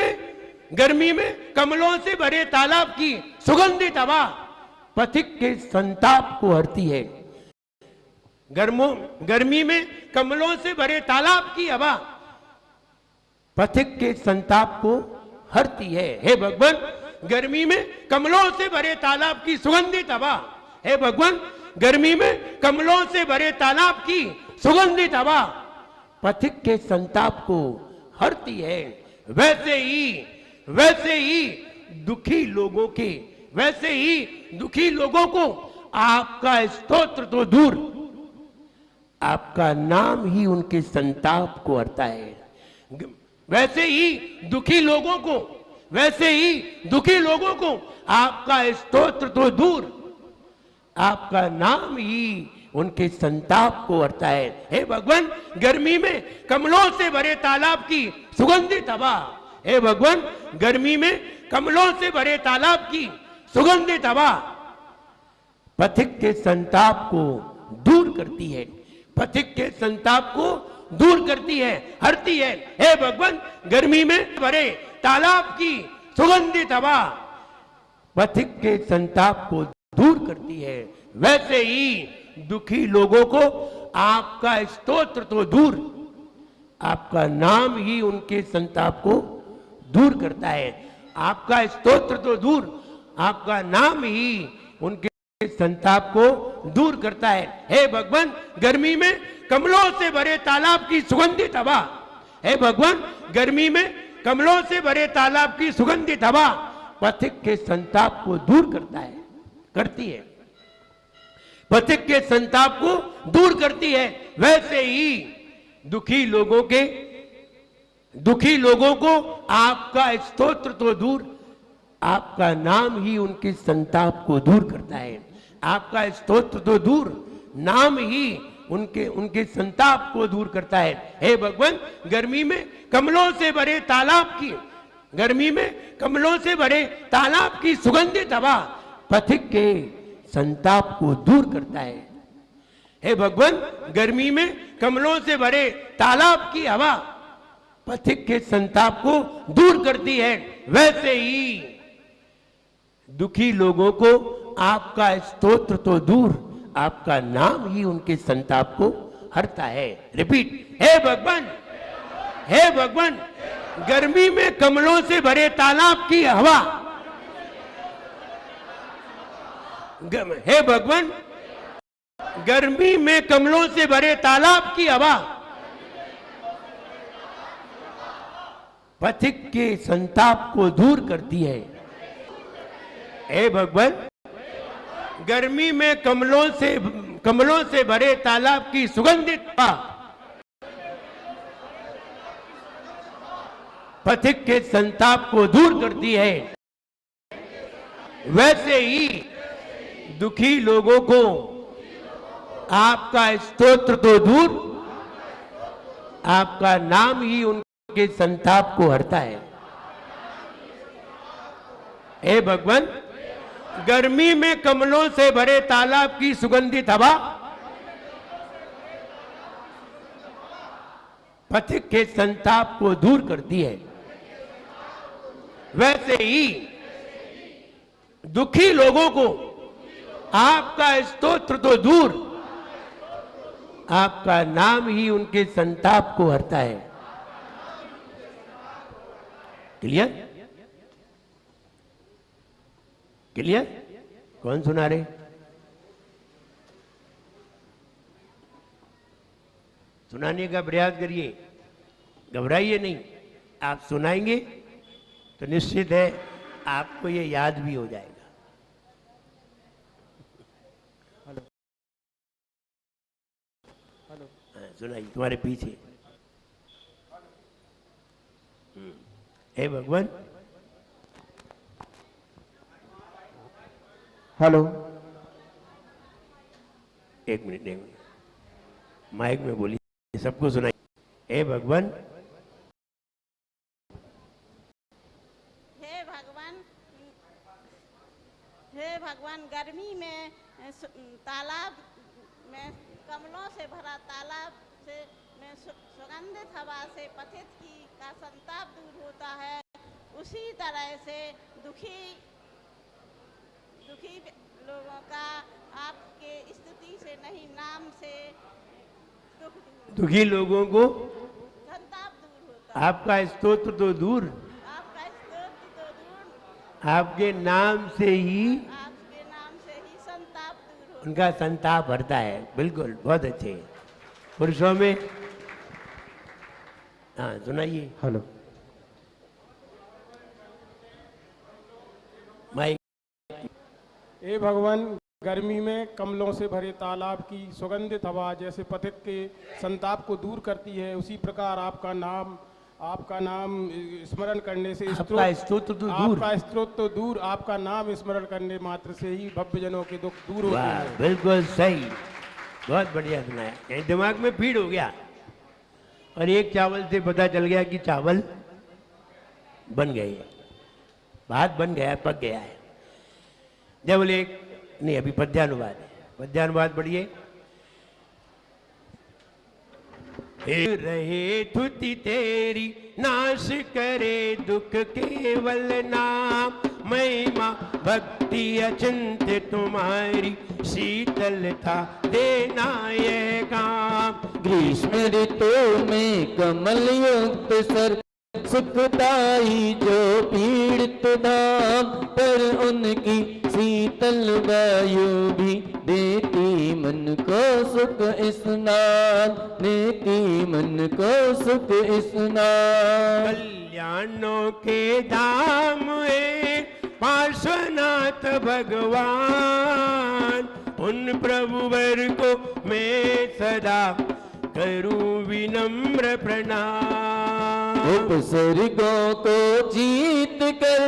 में कमलों से भरे तालाब की सुगंधित हवा पथिक के संताप को हरती है। गर्मी में कमलों से भरे तालाब की हवा पथिक के संताप को हरती है। हे भगवान गर्मी में कमलों से भरे तालाब की सुगंधित हवा, हे भगवान गर्मी में कमलों से भरे तालाब की सुगंधित हवा पथिक के संताप को हरती है। वैसे ही दुखी लोगों को आपका स्तोत्र तो दूर, आपका नाम ही उनके संताप को हरता है। वैसे ही दुखी लोगों को आपका स्तोत्र तो दूर, आपका नाम ही उनके संताप को हरता है। हे भगवान गर्मी में कमलों से भरे तालाब की सुगंधित हवा, हे भगवान गर्मी में कमलों से भरे तालाब की सुगंधित हवा पथिक के संताप को दूर करती है, पथिक के संताप को दूर करती है, हरती है। हे भगवान गर्मी में भरे तालाब की सुगंधित हवा पथिक के संताप को दूर करती है। वैसे ही दुखी लोगों को आपका स्तोत्र तो दूर, आपका नाम ही उनके संताप को दूर करता है। आपका स्तोत्र तो दूर, आपका नाम ही उनके संताप को दूर करता है। हे भगवान गर्मी में कमलों से भरे तालाब की सुगंधित हवा, हे भगवान गर्मी में कमलों से भरे तालाब की सुगंधित हवा पथिक के संताप को दूर करती है, पथिक के संताप को दूर करती है। वैसे ही दुखी लोगों को आपका स्तोत्र तो दूर, आपका नाम ही उनके संताप को दूर करता है। आपका स्तोत्र तो दूर, नाम ही उनके संताप को दूर करता है। हे भगवान गर्मी में कमलों से भरे तालाब की सुगंधित हवा पथिक के संताप को दूर करता है। हे भगवान गर्मी में कमलों से भरे तालाब की हवा पथिक के संताप को दूर करती है। वैसे ही दुखी लोगों को आपका स्तोत्र तो दूर, आपका नाम ही उनके संताप को हरता है। रिपीट, हे भगवान गर्मी में कमलों से भरे तालाब की हवा, हे भगवान गर्मी में कमलों से भरे तालाब की हवा पथिक के संताप को दूर करती है। हे भगवान गर्मी में कमलों से भरे तालाब की सुगंधित हवा पथिक के संताप को दूर करती है। वैसे ही दुखी लोगों को आपका स्तोत्र तो दूर, आपका नाम ही उनके संताप को हरता है। हे भगवान गर्मी में कमलों से भरे तालाब की सुगंधित हवा पथिक के संताप को दूर करती है, वैसे ही दुखी लोगों को आपका स्तोत्र तो दूर, आपका नाम ही उनके संताप को हरता है। क्लियर? क्लियर? कौन सुना रहे? सुनाने का प्रयास करिए, घबराइए नहीं। आप सुनाएंगे तो निश्चित है आपको ये याद भी हो जाएगा। सुनाइए, तुम्हारे पीछे। हे भगवान।
हेलो,
एक मिनट, माइक में बोलिए, सबको सुनाइए। हे भगवान।
हे भगवान, गर्मी में तालाब में कमलों से भरा तालाब से में सुगंधित हवा से पथित का संताप दूर होता है, उसी तरह से दुखी लोगों का आपके स्तुति से नहीं, नाम से
दुखी लोगों को
संताप दूर होता है।
आपका स्तोत्र तो दूर,
आपका स्तोत्र तो दूर,
आपके नाम से ही
संताप दूर होता है।
उनका संताप हरता है। बिल्कुल, बहुत अच्छे। पुरुषों में हाँ सुनाइए।
Hello,
mic.
हे भगवान, गर्मी में कमलों से भरे तालाब की सुगंधित हवा जैसे पथिक के संताप को दूर करती है, उसी प्रकार आपका नाम स्मरण करने से
आपका स्तोत्र तो दूर,
आपका स्तोत्र तो दूर, आपका नाम स्मरण करने मात्र से ही भव्य जनों के दुख दूर होते
वाह,
हैं।
बिल्कुल सही, बहुत बढ़िया सुनाया। कहीं दिमाग में फीड हो गया और एक चावल से पता चल गया कि चावल बन गए, भात बन गया, पक गया है। जब बोले नहीं, अभी पद्यानुवाद है, पद्यानुवाद बढ़िए। रहे तुति तेरी, नाश करे दुख केवल नाम, महिमा भक्ति अचिंत तुम्हारी, शीतलता देना ये काम।
ग्रीष्म ऋतु में कमल युक्त सर, सुखदाई जो पीड़ित धाम, पर उनकी शीतल वायु भी देती मन को सुख स्नान, देती मन को सुख स्नान।
कल्याणों के धाम है पार्श्वनाथ भगवान, उन प्रभुवर को मैं सदा करूं विनम्र प्रणाम।
उपसर्गों को जीत कर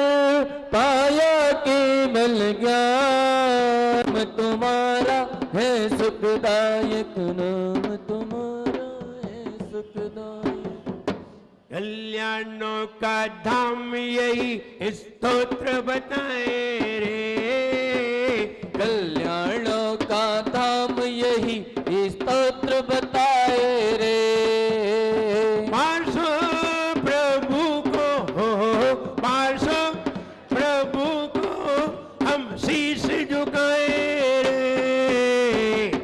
पाया केवल ज्ञान, तुम्हारा है सुखदायक नाम, तुम्हारा है सुखदायक।
कल्याणों का धाम यही स्तोत्र बताए रे,
कल्याणों का धाम यही स्तोत्र बताए रे।
पार्श्व प्रभु को हो, पार्श्व प्रभु को हम शीश झुकाए रे।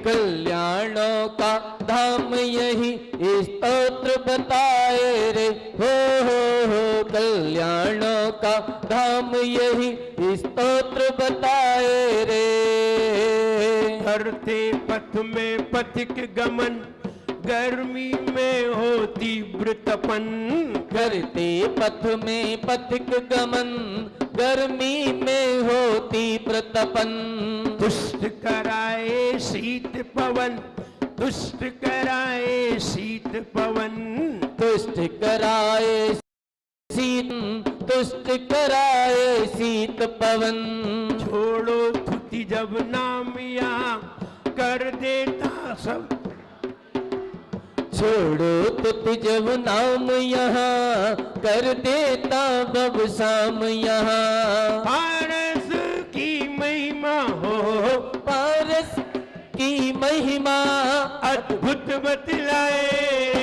कल्याणों का धाम यही स्तोत्र बताए रे, हो कल्याणों का धाम यही स्तोत्र बताए रे।
करते पथ में पथिक गमन, गर्मी में हो तीव्र तपन,
करते पथ में पथिक गमन, गर्मी में हो तीव्र तपन।
दुष्ट कराए शीत पवन, दुष्ट कराए शीत पवन,
तुष्ट कराए शीत, तुष्ट कराए शीत पवन।
छोड़ो थुति जब नाम यहाँ कर देता सब,
छोड़ो तुति जब नाम यहाँ कर देता बब शाम यहाँ।
पारस की महिमा हो,
पारस की महिमा
अद्भुत बतलाए